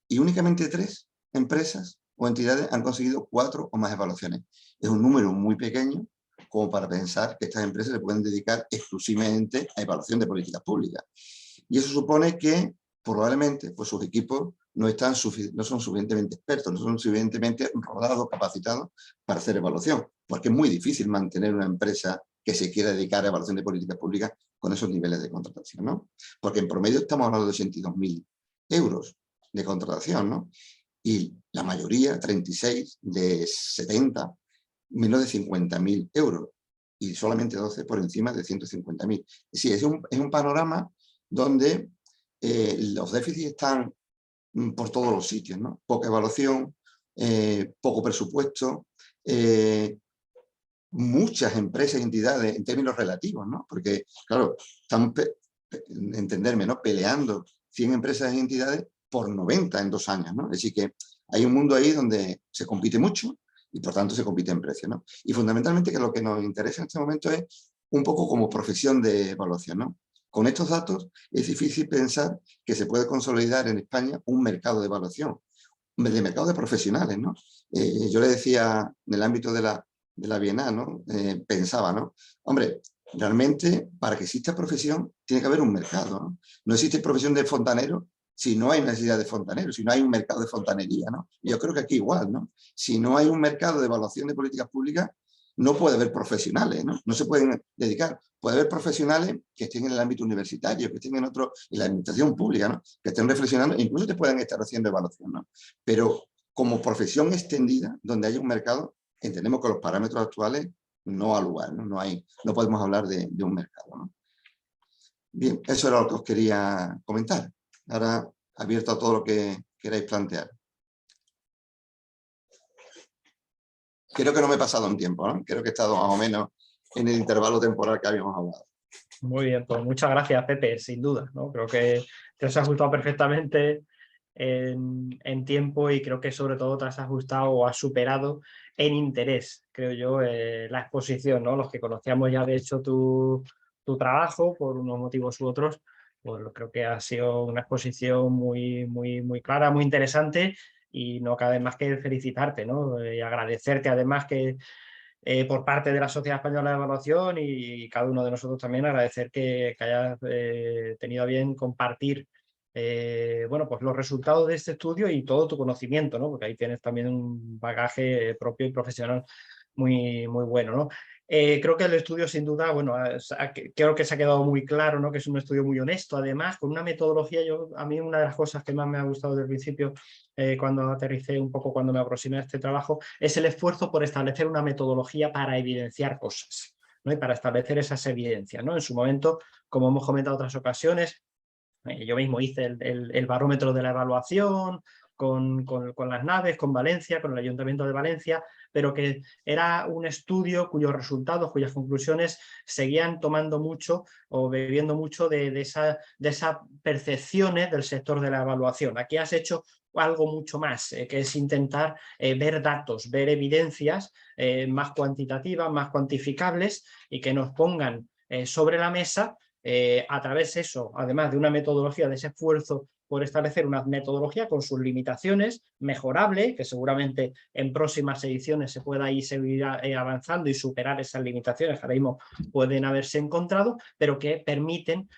Y únicamente 3 empresas o entidades han conseguido 4 o más evaluaciones. Es un número muy pequeño como para pensar que estas empresas se pueden dedicar exclusivamente a evaluación de políticas públicas. Y eso supone que probablemente pues, sus equipos no son suficientemente expertos, no son suficientemente rodados, capacitados para hacer evaluación, porque es muy difícil mantener una empresa que se quiera dedicar a evaluación de políticas públicas con esos niveles de contratación, ¿no? Porque en promedio estamos hablando de 82.000 euros de contratación, ¿no? Y la mayoría, 36 de 70, menos de 50.000 euros y solamente 12 por encima de 150.000. Sí, es un panorama donde los déficits están por todos los sitios, ¿no? Poca evaluación, poco presupuesto, muchas empresas y entidades en términos relativos, ¿no? Porque, claro, estamos, entenderme, ¿no? Peleando 100 empresas y entidades por 90 en 2 años, ¿no? Es decir, que hay un mundo ahí donde se compite mucho y por tanto se compite en precio, ¿no? Y fundamentalmente que lo que nos interesa en este momento es un poco como profesión de evaluación, ¿no? Con estos datos es difícil pensar que se puede consolidar en España un mercado de evaluación, de mercado de profesionales, ¿no? Yo le decía en el ámbito de la Bienal, ¿no? Pensaba, ¿no? Hombre, realmente para que exista profesión tiene que haber un mercado, ¿no? No existe profesión de fontanero si no hay necesidad de fontanero, si no hay un mercado de fontanería, ¿no? Yo creo que aquí igual, ¿no? Si no hay un mercado de evaluación de políticas públicas, no puede haber profesionales, ¿no? No se pueden dedicar. Puede haber profesionales que estén en el ámbito universitario, que estén en la administración pública, ¿no? Que estén reflexionando, incluso te puedan estar haciendo evaluación, ¿no? Pero como profesión extendida, donde haya un mercado, entendemos que los parámetros actuales no ha lugar, ¿no? No podemos hablar de un mercado, ¿no? Bien, eso era lo que os quería comentar. Ahora abierto a todo lo que queráis plantear. Creo que no me he pasado un tiempo, ¿no? Creo que he estado más o menos en el intervalo temporal que habíamos hablado. Muy bien, pues muchas gracias, Pepe, sin duda, ¿no? Creo que te has ajustado perfectamente en tiempo y creo que sobre todo te has ajustado o has superado en interés, creo yo, la exposición, ¿no? Los que conocíamos ya, de hecho, tu trabajo por unos motivos u otros, pues creo que ha sido una exposición muy, muy, muy clara, muy interesante y no cabe más que felicitarte, ¿no? Y agradecerte además que por parte de la Sociedad Española de Evaluación y cada uno de nosotros también agradecer que hayas tenido a bien compartir bueno, pues los resultados de este estudio y todo tu conocimiento, ¿no? Porque ahí tienes también un bagaje propio y profesional muy, muy bueno, ¿no? Creo que el estudio sin duda, bueno, creo que se ha quedado muy claro, ¿no? Que es un estudio muy honesto, además, con una metodología. A mí una de las cosas que más me ha gustado desde el principio, cuando aterricé un poco, cuando me aproximé a este trabajo, es el esfuerzo por establecer una metodología para evidenciar cosas, ¿no? Y para establecer esas evidencias, ¿no? En su momento, como hemos comentado en otras ocasiones, yo mismo hice el barómetro de la evaluación con las naves, con Valencia, con el Ayuntamiento de Valencia, pero que era un estudio cuyos resultados, cuyas conclusiones seguían tomando mucho o bebiendo mucho de esas percepciones del sector de la evaluación. Aquí has hecho algo mucho más, que es intentar ver datos, ver evidencias más cuantitativas, más cuantificables y que nos pongan sobre la mesa a través de eso, además de una metodología, de ese esfuerzo por establecer una metodología con sus limitaciones, mejorable, que seguramente en próximas ediciones se pueda ir seguir avanzando y superar esas limitaciones que ahora mismo pueden haberse encontrado, pero que permiten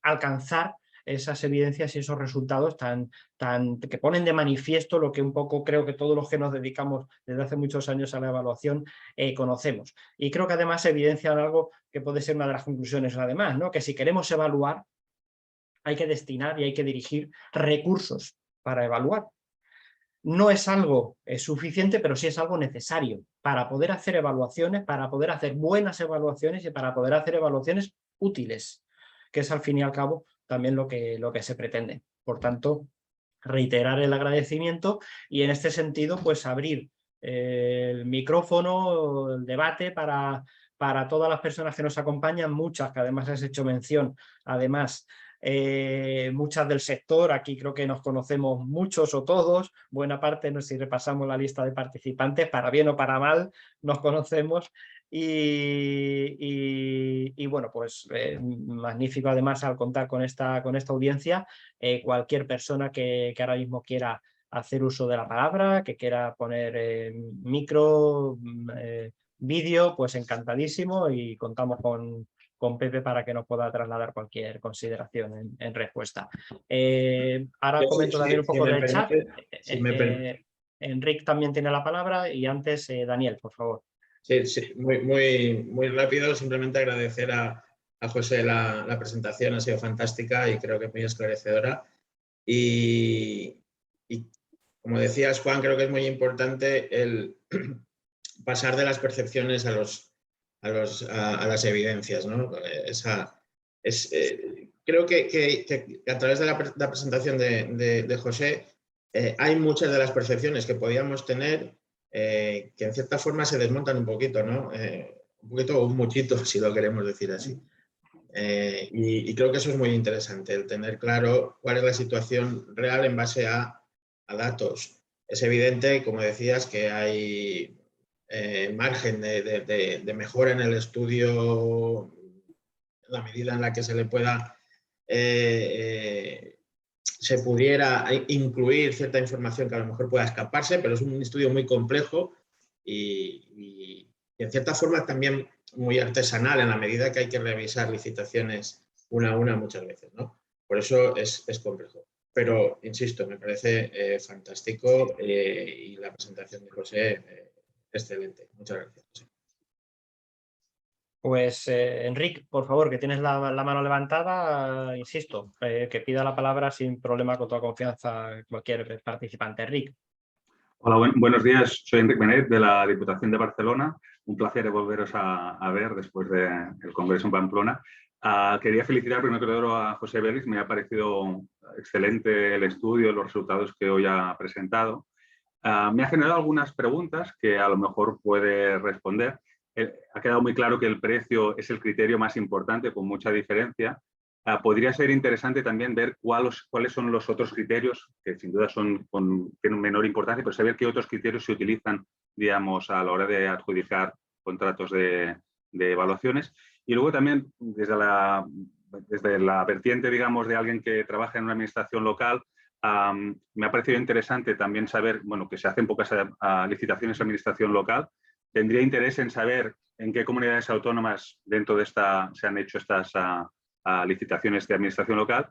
alcanzar esas evidencias y esos resultados que ponen de manifiesto lo que un poco creo que todos los que nos dedicamos desde hace muchos años a la evaluación conocemos. Y creo que además evidencian algo que puede ser una de las conclusiones además, ¿no? Que si queremos evaluar hay que destinar y hay que dirigir recursos para evaluar. No es algo suficiente, pero sí es algo necesario para poder hacer evaluaciones, para poder hacer buenas evaluaciones y para poder hacer evaluaciones útiles, que es al fin y al cabo también lo que se pretende. Por tanto, reiterar el agradecimiento y en este sentido pues abrir el micrófono, el debate para todas las personas que nos acompañan, muchas que además has hecho mención, además muchas del sector, aquí creo que nos conocemos muchos o todos, buena parte, no sé si repasamos la lista de participantes, para bien o para mal, nos conocemos. Y bueno, pues magnífico además al contar con esta audiencia. Cualquier persona que ahora mismo quiera hacer uso de la palabra, que quiera poner micro, vídeo, pues encantadísimo, y contamos con Pepe para que nos pueda trasladar cualquier consideración en respuesta. Ahora comento también un poco del chat. Enric también tiene la palabra y antes Daniel, por favor. Sí, sí, muy rápido. Simplemente agradecer a José la presentación, ha sido fantástica y creo que muy esclarecedora. Y como decías, Juan, creo que es muy importante el pasar de las percepciones a las evidencias, ¿no? Creo que a través de la presentación de José hay muchas de las percepciones que podíamos tener que en cierta forma se desmontan un poquito, ¿no? Un poquito o un muchito, si lo queremos decir así. Y creo que eso es muy interesante, el tener claro cuál es la situación real en base a datos. Es evidente, como decías, que hay margen de mejora en el estudio en la medida en la que se pudiera incluir cierta información que a lo mejor pueda escaparse, pero es un estudio muy complejo y en cierta forma también muy artesanal, en la medida que hay que revisar licitaciones una a una muchas veces, ¿no? Por eso es complejo. Pero, insisto, me parece fantástico y la presentación de José excelente. Muchas gracias, José. Pues Enric, por favor, que tienes la mano levantada, insisto, que pida la palabra sin problema, con toda confianza, cualquier participante. Enric. Hola, buenos días. Soy Enric Benet, de la Diputación de Barcelona. Un placer volveros a ver después del Congreso en Pamplona. Quería felicitar primero que todo a José Vélez. Me ha parecido excelente el estudio, los resultados que hoy ha presentado. Me ha generado algunas preguntas que a lo mejor puede responder. Ha quedado muy claro que el precio es el criterio más importante, con mucha diferencia. Podría ser interesante también ver cuáles son los otros criterios, que sin duda tienen menor importancia, pero saber qué otros criterios se utilizan, digamos, a la hora de adjudicar contratos de evaluaciones. Y luego también, desde la vertiente, digamos, de alguien que trabaja en una administración local, me ha parecido interesante también saber, bueno, que se hacen pocas licitaciones a administración local. Tendría interés en saber en qué comunidades autónomas dentro de esta se han hecho estas licitaciones de administración local.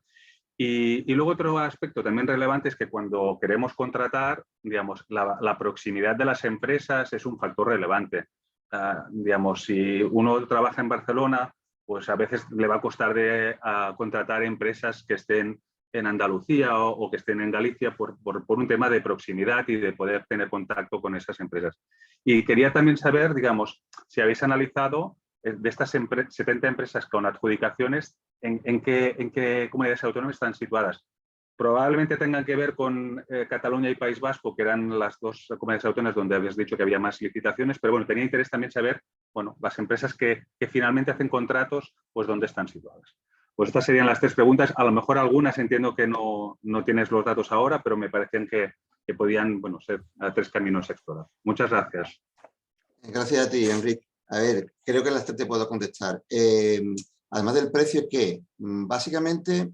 Y luego otro aspecto también relevante es que cuando queremos contratar, digamos, la proximidad de las empresas es un factor relevante. Digamos, si uno trabaja en Barcelona, pues a veces le va a costar contratar empresas que estén en Andalucía o que estén en Galicia por un tema de proximidad y de poder tener contacto con esas empresas. Y quería también saber, digamos, si habéis analizado de estas 70 empresas con adjudicaciones, ¿en qué comunidades autónomas están situadas? Probablemente tengan que ver con Cataluña y País Vasco, que eran las dos comunidades autónomas donde habéis dicho que había más licitaciones, pero bueno, tenía interés también saber, bueno, las empresas que finalmente hacen contratos, pues dónde están situadas. Pues estas serían las tres preguntas. A lo mejor algunas entiendo que no tienes los datos ahora, pero me parecían que podían, bueno, ser tres caminos a explorar. Muchas gracias. Gracias a ti, Enric. A ver, creo que en las tres te puedo contestar. Además del precio, ¿qué? Básicamente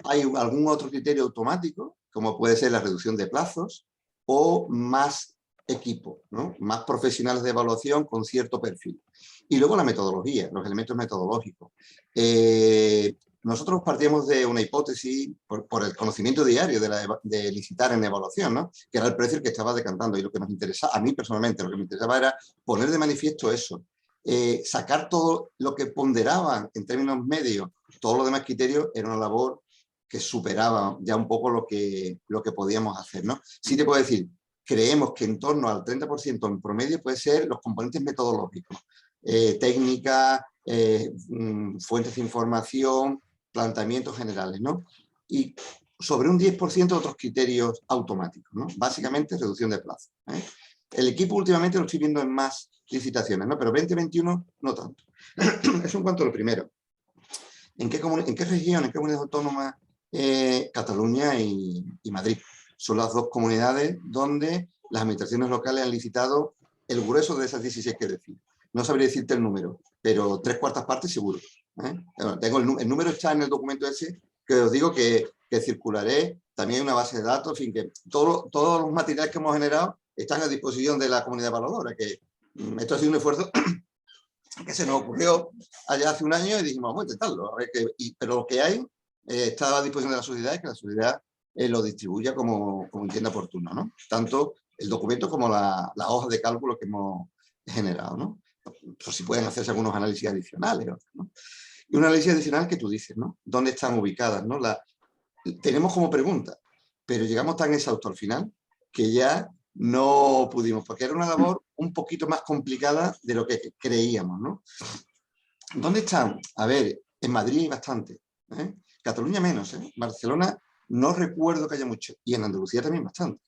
hay algún otro criterio automático, como puede ser la reducción de plazos o más equipo, ¿no? Más profesionales de evaluación con cierto perfil. Y luego la metodología, los elementos metodológicos. Nosotros partíamos de una hipótesis por el conocimiento diario de licitar en evaluación, ¿no? Que era el precio el que estaba decantando, y lo que nos interesaba, a mí personalmente, lo que me interesaba era poner de manifiesto eso, sacar todo lo que ponderaban en términos medios, todos los demás criterios, era una labor que superaba ya un poco lo que podíamos hacer, ¿no? Sí te puedo decir, creemos que en torno al 30% en promedio puede ser los componentes metodológicos, técnica, fuentes de información, planteamientos generales, ¿no? Y sobre un 10% otros criterios automáticos, ¿no? Básicamente reducción de plazo, ¿eh? El equipo últimamente lo estoy viendo en más licitaciones, ¿no? Pero 2021 no tanto. Eso en cuanto a lo primero. ¿En qué región, en qué comunidades autónomas? Cataluña y Madrid. Son las dos comunidades donde las administraciones locales han licitado el grueso de esas 16 que decir. No sabría decirte el número, pero 3/4 partes seguro. Tengo el número está en el documento ese, que os digo que circularé. También hay una base de datos, en fin, que todos los materiales que hemos generado están a disposición de la comunidad evaluadora, que esto ha sido un esfuerzo que se nos ocurrió allá hace un año y dijimos, vamos a intentarlo. A ver pero lo que hay está a disposición de la sociedad y que la sociedad lo distribuya como entienda oportuno, ¿no? Tanto el documento como la hoja de cálculo que hemos generado, ¿no? Pues si pueden hacerse algunos análisis adicionales, ¿no? Y un análisis adicional que tú dices, ¿no? ¿Dónde están ubicadas, ¿no? Tenemos como pregunta, pero llegamos tan exhaustos al final que ya no pudimos, porque era una labor un poquito más complicada de lo que creíamos, ¿no? ¿Dónde están? A ver, en Madrid hay bastante, ¿eh? Cataluña menos, ¿eh? Barcelona no recuerdo que haya mucho, y en Andalucía también bastante.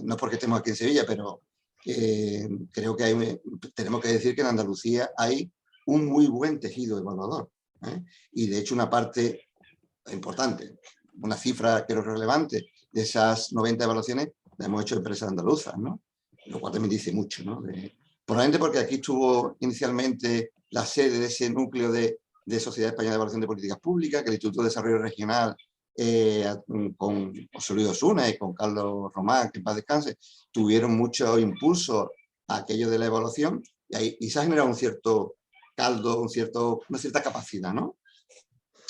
No es porque estemos aquí en Sevilla, pero creo que tenemos que decir que en Andalucía hay un muy buen tejido evaluador, ¿eh? Y de hecho una parte importante, una cifra creo relevante de esas 90 evaluaciones la hemos hecho empresas andaluzas, ¿no? Lo cual también dice mucho, ¿no? Probablemente porque aquí estuvo inicialmente la sede de ese núcleo de Sociedad Española de Evaluación de Políticas Públicas, que el Instituto de Desarrollo Regional con José Luis Osuna y con Carlos Román, que en paz descanse, tuvieron mucho impulso a aquello de la evaluación y se ha generado un cierto caldo, una cierta capacidad, ¿no?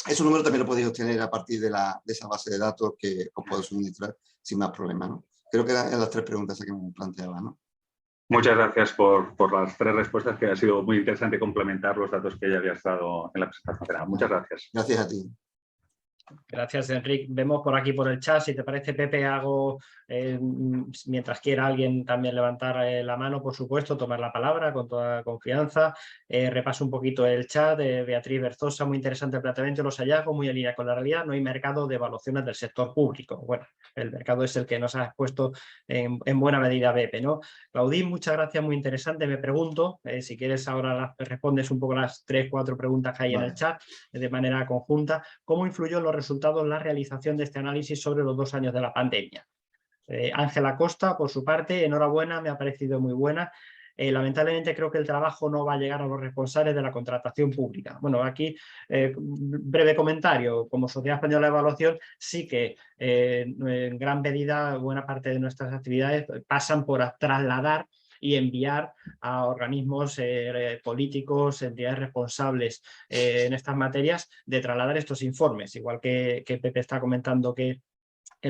Ese número también lo podéis obtener a partir de esa base de datos que os puedo suministrar sin más problema, ¿no? Creo que eran las 3 preguntas que me planteaba, ¿no? Muchas gracias por las 3 respuestas, que ha sido muy interesante complementar los datos que ya habías dado en la presentación general. Muchas gracias. Gracias a ti. Gracias, Enrique. Vemos por aquí por el chat, si te parece, Pepe, hago, mientras quiera alguien también levantar la mano, por supuesto, tomar la palabra con toda confianza. Repaso un poquito el chat de Beatriz Berzosa, muy interesante el planteamiento de los hallazgos, muy en línea con la realidad. No hay mercado de evaluaciones del sector público. Bueno, el mercado es el que nos ha expuesto en buena medida Pepe, ¿no? Claudín, muchas gracias, muy interesante. Me pregunto, si quieres ahora respondes un poco las 3 o 4 preguntas que hay en el chat de manera conjunta. ¿Cómo influyó los resultados la realización de este análisis sobre los 2 años de la pandemia? Ángela Costa, por su parte, enhorabuena, me ha parecido muy buena. Lamentablemente creo que el trabajo no va a llegar a los responsables de la contratación pública. Bueno, aquí breve comentario. Como Sociedad Española de Evaluación sí que en gran medida buena parte de nuestras actividades pasan por trasladar y enviar a organismos políticos, entidades responsables en estas materias, de trasladar estos informes. Igual que Pepe está comentando que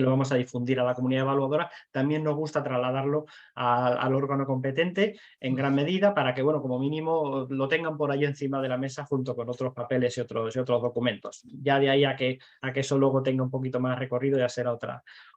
lo vamos a difundir a la comunidad evaluadora, también nos gusta trasladarlo al órgano competente en gran medida para que, bueno, como mínimo lo tengan por ahí encima de la mesa junto con otros papeles y otros documentos. Ya de ahí a que eso luego tenga un poquito más recorrido ya será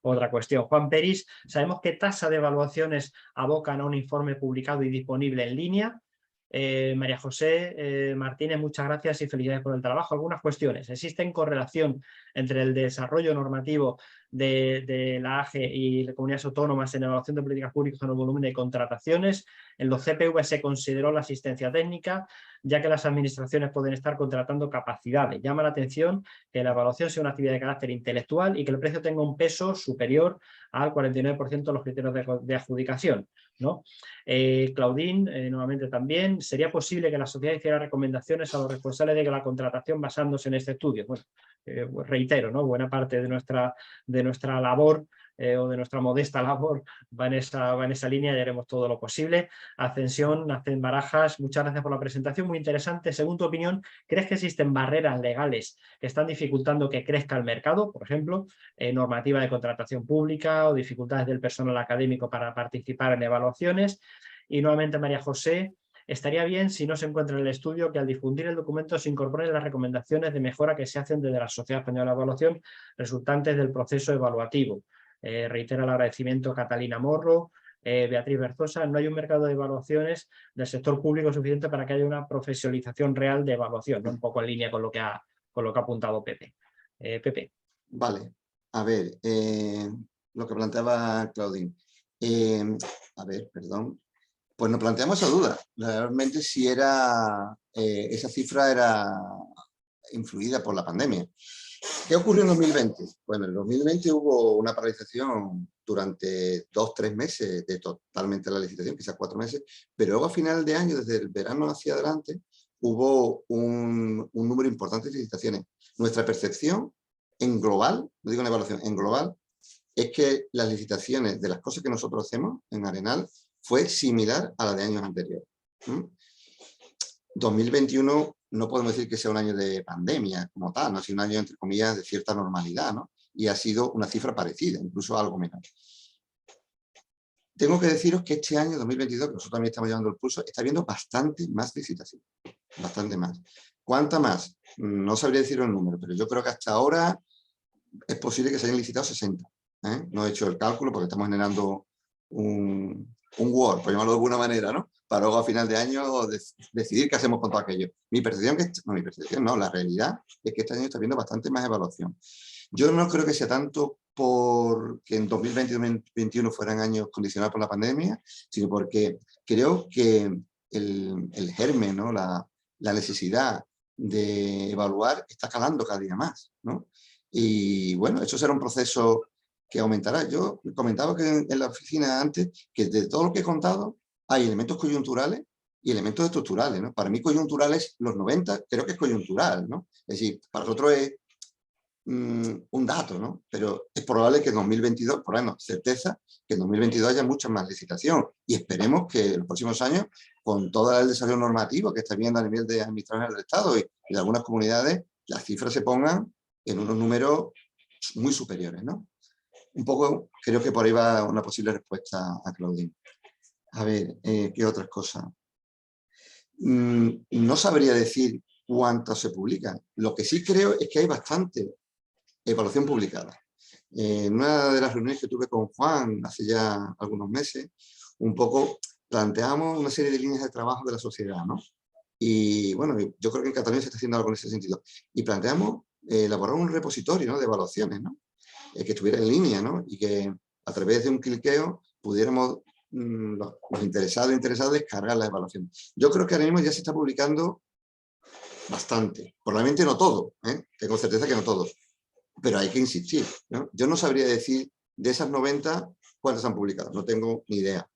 otra cuestión. Juan Peris, ¿sabemos qué tasa de evaluaciones abocan a un informe publicado y disponible en línea? María José Martínez, muchas gracias y felicidades por el trabajo. Algunas cuestiones. ¿Existe correlación entre el desarrollo normativo de la AGE y las comunidades autónomas en evaluación de políticas públicas con el volumen de contrataciones? En los CPV se consideró la asistencia técnica, ya que las administraciones pueden estar contratando capacidades. Llama la atención que la evaluación sea una actividad de carácter intelectual y que el precio tenga un peso superior al 49% de los criterios de adjudicación, ¿no? Claudín, nuevamente también, ¿sería posible que la sociedad hiciera recomendaciones a los responsables de la contratación basándose en este estudio? Bueno, reitero, ¿no? Buena parte de nuestra labor o de nuestra modesta labor va en esa línea y haremos todo lo posible. Ascensión, Nacen Barajas, muchas gracias por la presentación, muy interesante. Según tu opinión, ¿crees que existen barreras legales que están dificultando que crezca el mercado? Por ejemplo, normativa de contratación pública o dificultades del personal académico para participar en evaluaciones. Y nuevamente María José, estaría bien si no se encuentra en el estudio que al difundir el documento se incorporen las recomendaciones de mejora que se hacen desde la Sociedad Española de Evaluación resultantes del proceso evaluativo. Reitera el agradecimiento a Catalina Morro, Beatriz Berzosa. No hay un mercado de evaluaciones del sector público suficiente para que haya una profesionalización real de evaluación, ¿no? Un poco en línea con lo que ha apuntado Pepe. Pepe. Vale, a ver, lo que planteaba Claudín. A ver, perdón. Pues nos planteamos esa duda. Realmente si esa cifra influida por la pandemia. ¿Qué ocurrió en 2020? Bueno, en 2020 hubo una paralización durante 2-3 meses de totalmente la licitación, quizás 4 meses, pero luego a final de año, desde el verano hacia adelante, hubo un número importante de licitaciones. Nuestra percepción en global, no digo en evaluación, en global, es que las licitaciones de las cosas que nosotros hacemos en Arenal fue similar a la de años anteriores. 2021 no podemos decir que sea un año de pandemia como tal, no ha sido un año, entre comillas, de cierta normalidad, ¿no? Y ha sido una cifra parecida, incluso algo menor. Tengo que deciros que este año, 2022, que nosotros también estamos llevando el pulso, está habiendo bastante más licitación, bastante más. ¿Cuánta más? No sabría decir el número, pero yo creo que hasta ahora es posible que se hayan licitado 60. No he hecho el cálculo porque estamos generando un Word, por llamarlo de alguna manera, ¿no? Para luego a final de año decidir qué hacemos con todo aquello. La realidad es que este año está habiendo bastante más evaluación. Yo no creo que sea tanto porque en 2020 y 2021 fueran años condicionados por la pandemia, sino porque creo que el germen, ¿no? la necesidad de evaluar está calando cada día más, ¿no? Y bueno, eso será un proceso que aumentará. Yo comentaba que en la oficina antes que de todo lo que he contado hay elementos coyunturales y elementos estructurales, ¿no? Para mí coyunturales, los 90 creo que es coyuntural, ¿no? Es decir, para nosotros es un dato, ¿no? Pero es probable que en 2022, por lo menos certeza, que en 2022 haya mucha más licitación y esperemos que en los próximos años, con todo el desarrollo normativo que está viendo a nivel de administraciones del Estado y de algunas comunidades, las cifras se pongan en unos números muy superiores, ¿no? Un poco, creo que por ahí va una posible respuesta a Claudine. A ver, ¿qué otras cosas? No sabría decir cuántos se publican. Lo que sí creo es que hay bastante evaluación publicada. En una de las reuniones que tuve con Juan hace ya algunos meses, un poco planteamos una serie de líneas de trabajo de la sociedad, ¿no? Y bueno, yo creo que en Cataluña se está haciendo algo en ese sentido. Y planteamos elaborar un repositorio, ¿no? De evaluaciones, ¿no? Que estuviera en línea, ¿no? Y que a través de un cliqueo pudiéramos los interesados descargar las evaluaciones. Yo creo que ahora mismo ya se está publicando bastante. Probablemente no todo, tengo certeza que no todo, pero hay que insistir, ¿no? Yo no sabría decir de esas 90 cuántas han publicado, no tengo ni idea.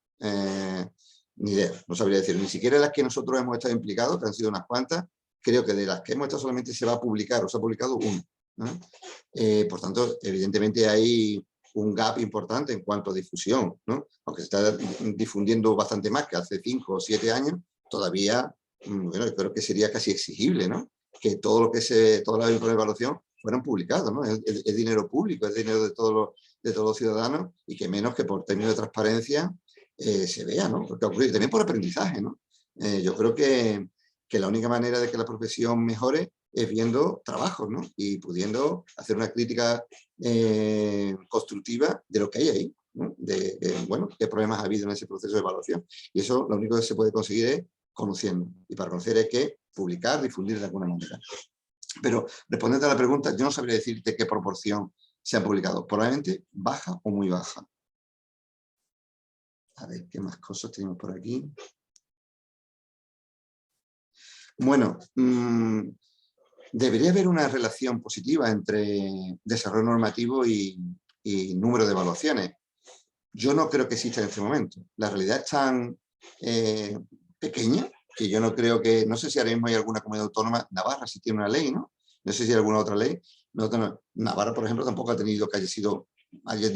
No sabría decir, ni siquiera las que nosotros hemos estado implicados, que han sido unas cuantas, creo que de las que hemos estado solamente se va a publicar o se ha publicado una, ¿no? Por tanto, evidentemente hay un gap importante en cuanto a difusión, ¿no? Aunque se está difundiendo bastante más que hace 5 o 7 años, todavía, bueno, yo creo que sería casi exigible, ¿no? Que todo lo que toda la evaluación fueran publicados, ¿no? Es dinero público, es dinero de todos los ciudadanos y que menos que por términos de transparencia se vea, ¿no? Porque ocurre también por aprendizaje, ¿no? Yo creo que la única manera de que la profesión mejore es viendo trabajos, ¿no? Y pudiendo hacer una crítica constructiva de lo que hay ahí, ¿no? Bueno, qué problemas ha habido en ese proceso de evaluación. Y eso lo único que se puede conseguir es conociendo. Y para conocer hay que publicar, difundir de alguna manera. Pero respondiendo a la pregunta, yo no sabría decirte qué proporción se ha publicado. Probablemente baja o muy baja. A ver, ¿qué más cosas tenemos por aquí? Bueno, debería haber una relación positiva entre desarrollo normativo y número de evaluaciones. Yo no creo que exista en este momento. La realidad es tan pequeña que yo no creo que... No sé si ahora mismo hay alguna comunidad autónoma. Navarra sí tiene una ley, ¿no? No sé si hay alguna otra ley. Navarra, por ejemplo, tampoco ha tenido que haya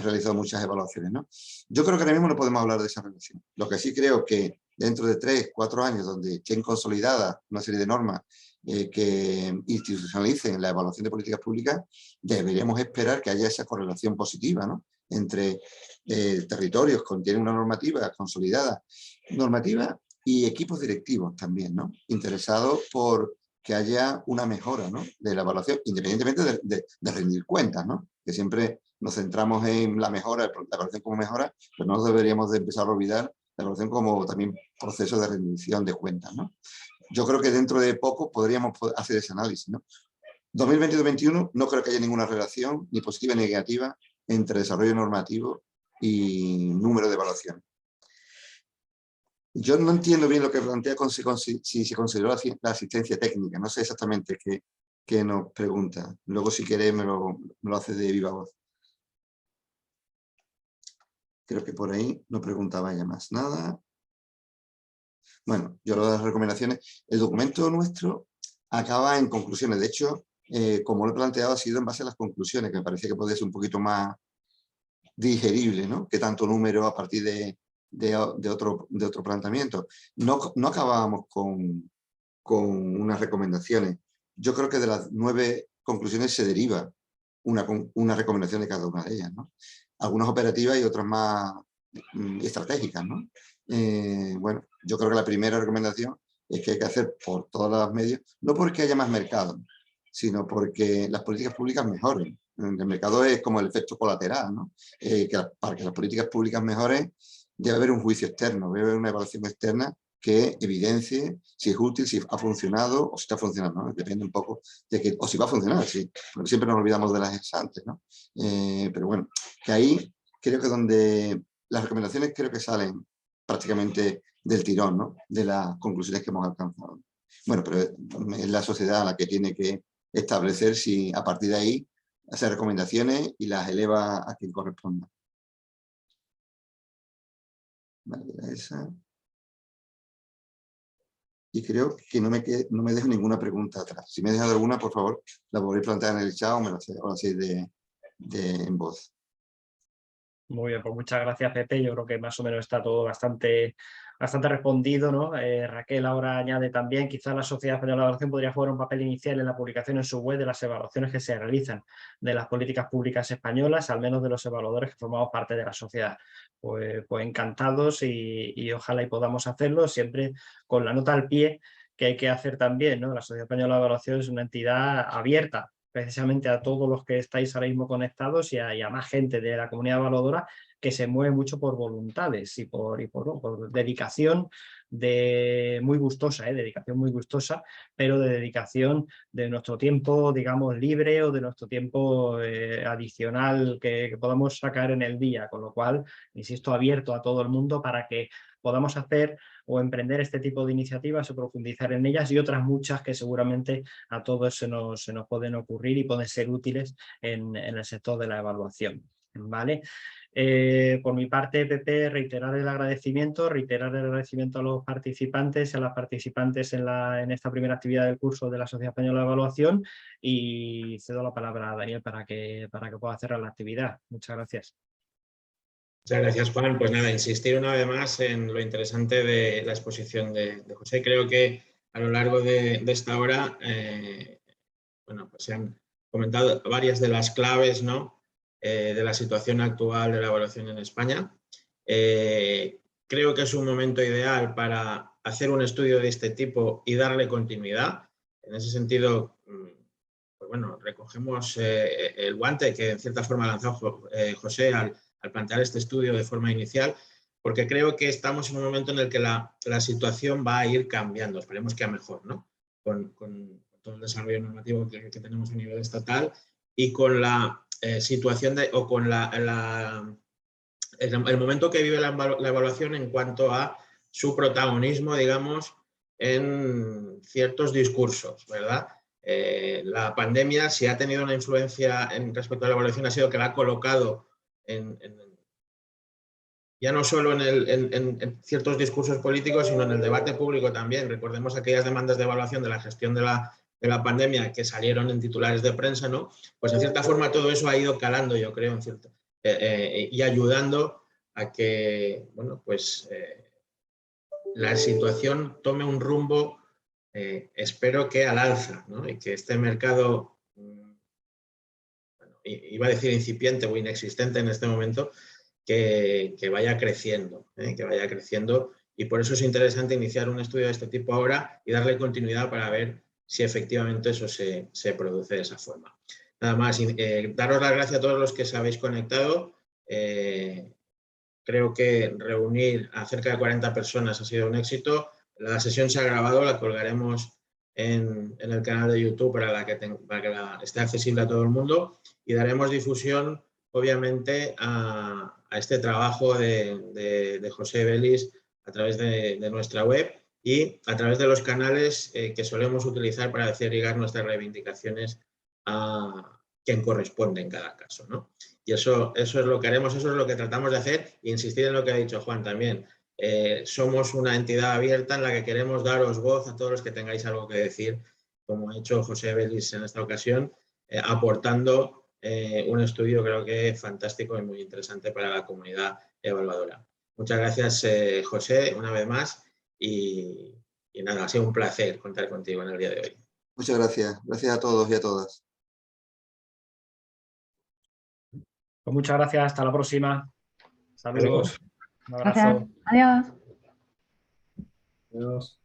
realizado muchas evaluaciones, ¿no? Yo creo que ahora mismo no podemos hablar de esa relación. Lo que sí creo que dentro de 3 o 4 años, donde estén consolidadas una serie de normas que institucionalicen la evaluación de políticas públicas, deberíamos esperar que haya esa correlación positiva, ¿no? Entre territorios que tienen una normativa consolidada, normativa y equipos directivos también, ¿no? Interesados por que haya una mejora, ¿no? De la evaluación, independientemente de rendir cuentas, ¿no? Que siempre nos centramos en la mejora, la evaluación como mejora, pero no deberíamos de empezar a olvidar la evaluación como también proceso de rendición de cuentas, ¿no? Yo creo que dentro de poco podríamos hacer ese análisis, ¿no? 2020-2021 no creo que haya ninguna relación, ni positiva ni negativa, entre desarrollo normativo y número de evaluación. Yo no entiendo bien lo que plantea si se consideró la asistencia técnica, no sé exactamente que nos pregunta. Luego, si queréis, me lo hace de viva voz. Creo que por ahí no preguntaba ya más nada. Bueno, yo lo de las recomendaciones. El documento nuestro acaba en conclusiones. De hecho, como lo he planteado, ha sido en base a las conclusiones, que me parece que puede ser un poquito más digerible, ¿no? Que tanto número a partir de otro planteamiento. No acabábamos con unas recomendaciones. Yo creo que de las 9 conclusiones se deriva una recomendación de cada una de ellas, ¿no? Algunas operativas y otras más estratégicas, ¿no? Bueno, yo creo que la primera recomendación es que hay que hacer por todos los medios, no porque haya más mercado, sino porque las políticas públicas mejoren. El mercado es como el efecto colateral, ¿no? Para que las políticas públicas mejoren debe haber un juicio externo, debe haber una evaluación externa que evidencie si es útil, si ha funcionado o si está funcionando, ¿no? Depende un poco de que, o si va a funcionar, sí, porque siempre nos olvidamos de las ex antes, ¿no? Pero bueno, que ahí creo que donde las recomendaciones creo que salen prácticamente del tirón, ¿no? De las conclusiones que hemos alcanzado. Bueno, pero es la sociedad la que tiene que establecer si a partir de ahí hace recomendaciones y las eleva a quien corresponda. Vale, esa. Y creo que no me dejo ninguna pregunta atrás. Si me he dejado alguna, por favor, la podréis plantear en el chat o me la hacéis en voz. Muy bien, pues muchas gracias, Pepe. Yo creo que más o menos está todo bastante respondido, ¿no? Raquel ahora añade también, quizás la Sociedad Española de Evaluación podría jugar un papel inicial en la publicación en su web de las evaluaciones que se realizan de las políticas públicas españolas, al menos de los evaluadores que formamos parte de la sociedad. Pues encantados y ojalá y podamos hacerlo, siempre con la nota al pie que hay que hacer también, ¿no? La Sociedad Española de Evaluación es una entidad abierta precisamente a todos los que estáis ahora mismo conectados y a más gente de la comunidad evaluadora que se mueve mucho por voluntades y por dedicación muy gustosa, dedicación muy gustosa, pero de dedicación de nuestro tiempo, digamos, libre o de nuestro tiempo adicional que podamos sacar en el día, con lo cual, insisto, abierto a todo el mundo para que podamos hacer o emprender este tipo de iniciativas o profundizar en ellas y otras muchas que seguramente a todos se nos pueden ocurrir y pueden ser útiles en el sector de la evaluación. ¿Vale? Por mi parte, Pepe, reiterar el agradecimiento a los participantes, a las participantes en esta primera actividad del curso de la Sociedad Española de Evaluación y cedo la palabra a Daniel para que pueda cerrar la actividad. Muchas gracias. Muchas gracias, Juan. Pues nada, insistir una vez más en lo interesante de la exposición de José. Creo que a lo largo de esta hora bueno, pues se han comentado varias de las claves, ¿no? De la situación actual de la evaluación en España. Creo que es un momento ideal para hacer un estudio de este tipo y darle continuidad. En ese sentido, pues bueno, recogemos el guante que en cierta forma lanzó José al plantear este estudio de forma inicial, porque creo que estamos en un momento en el que la situación va a ir cambiando, esperemos que a mejor, ¿no? Con todo el desarrollo normativo que tenemos a nivel estatal y con la situación o con el momento que vive la evaluación en cuanto a su protagonismo, digamos, en ciertos discursos, ¿verdad? La pandemia, si ha tenido una influencia respecto a la evaluación, ha sido que la ha colocado ya no solo en ciertos discursos políticos, sino en el debate público también. Recordemos aquellas demandas de evaluación de la gestión de la pandemia que salieron en titulares de prensa, ¿no? Pues en cierta forma todo eso ha ido calando, yo creo, y ayudando a que, bueno, pues la situación tome un rumbo, espero que al alza, ¿no? Y que este mercado, bueno, iba a decir incipiente o inexistente en este momento, que vaya creciendo, y por eso es interesante iniciar un estudio de este tipo ahora y darle continuidad para ver si efectivamente eso se produce de esa forma. Nada más, daros las gracias a todos los que se habéis conectado. Creo que reunir a cerca de 40 personas ha sido un éxito. La sesión se ha grabado, la colgaremos en el canal de YouTube para que esté accesible a todo el mundo y daremos difusión, obviamente, a este trabajo de José Vélez a través de nuestra web y a través de los canales que solemos utilizar para hacer llegar nuestras reivindicaciones a quien corresponde en cada caso, ¿no? Y eso es lo que haremos, eso es lo que tratamos de hacer, e insistir en lo que ha dicho Juan también. Somos una entidad abierta en la que queremos daros voz a todos los que tengáis algo que decir, como ha hecho José Belis en esta ocasión, aportando un estudio creo que fantástico y muy interesante para la comunidad evaluadora. Muchas gracias, José, una vez más, y nada, ha sido un placer contar contigo en el día de hoy. Muchas gracias. Gracias a todos y a todas. Pues muchas gracias, hasta la próxima. Saludos. Un abrazo. Gracias. Adiós. Adiós.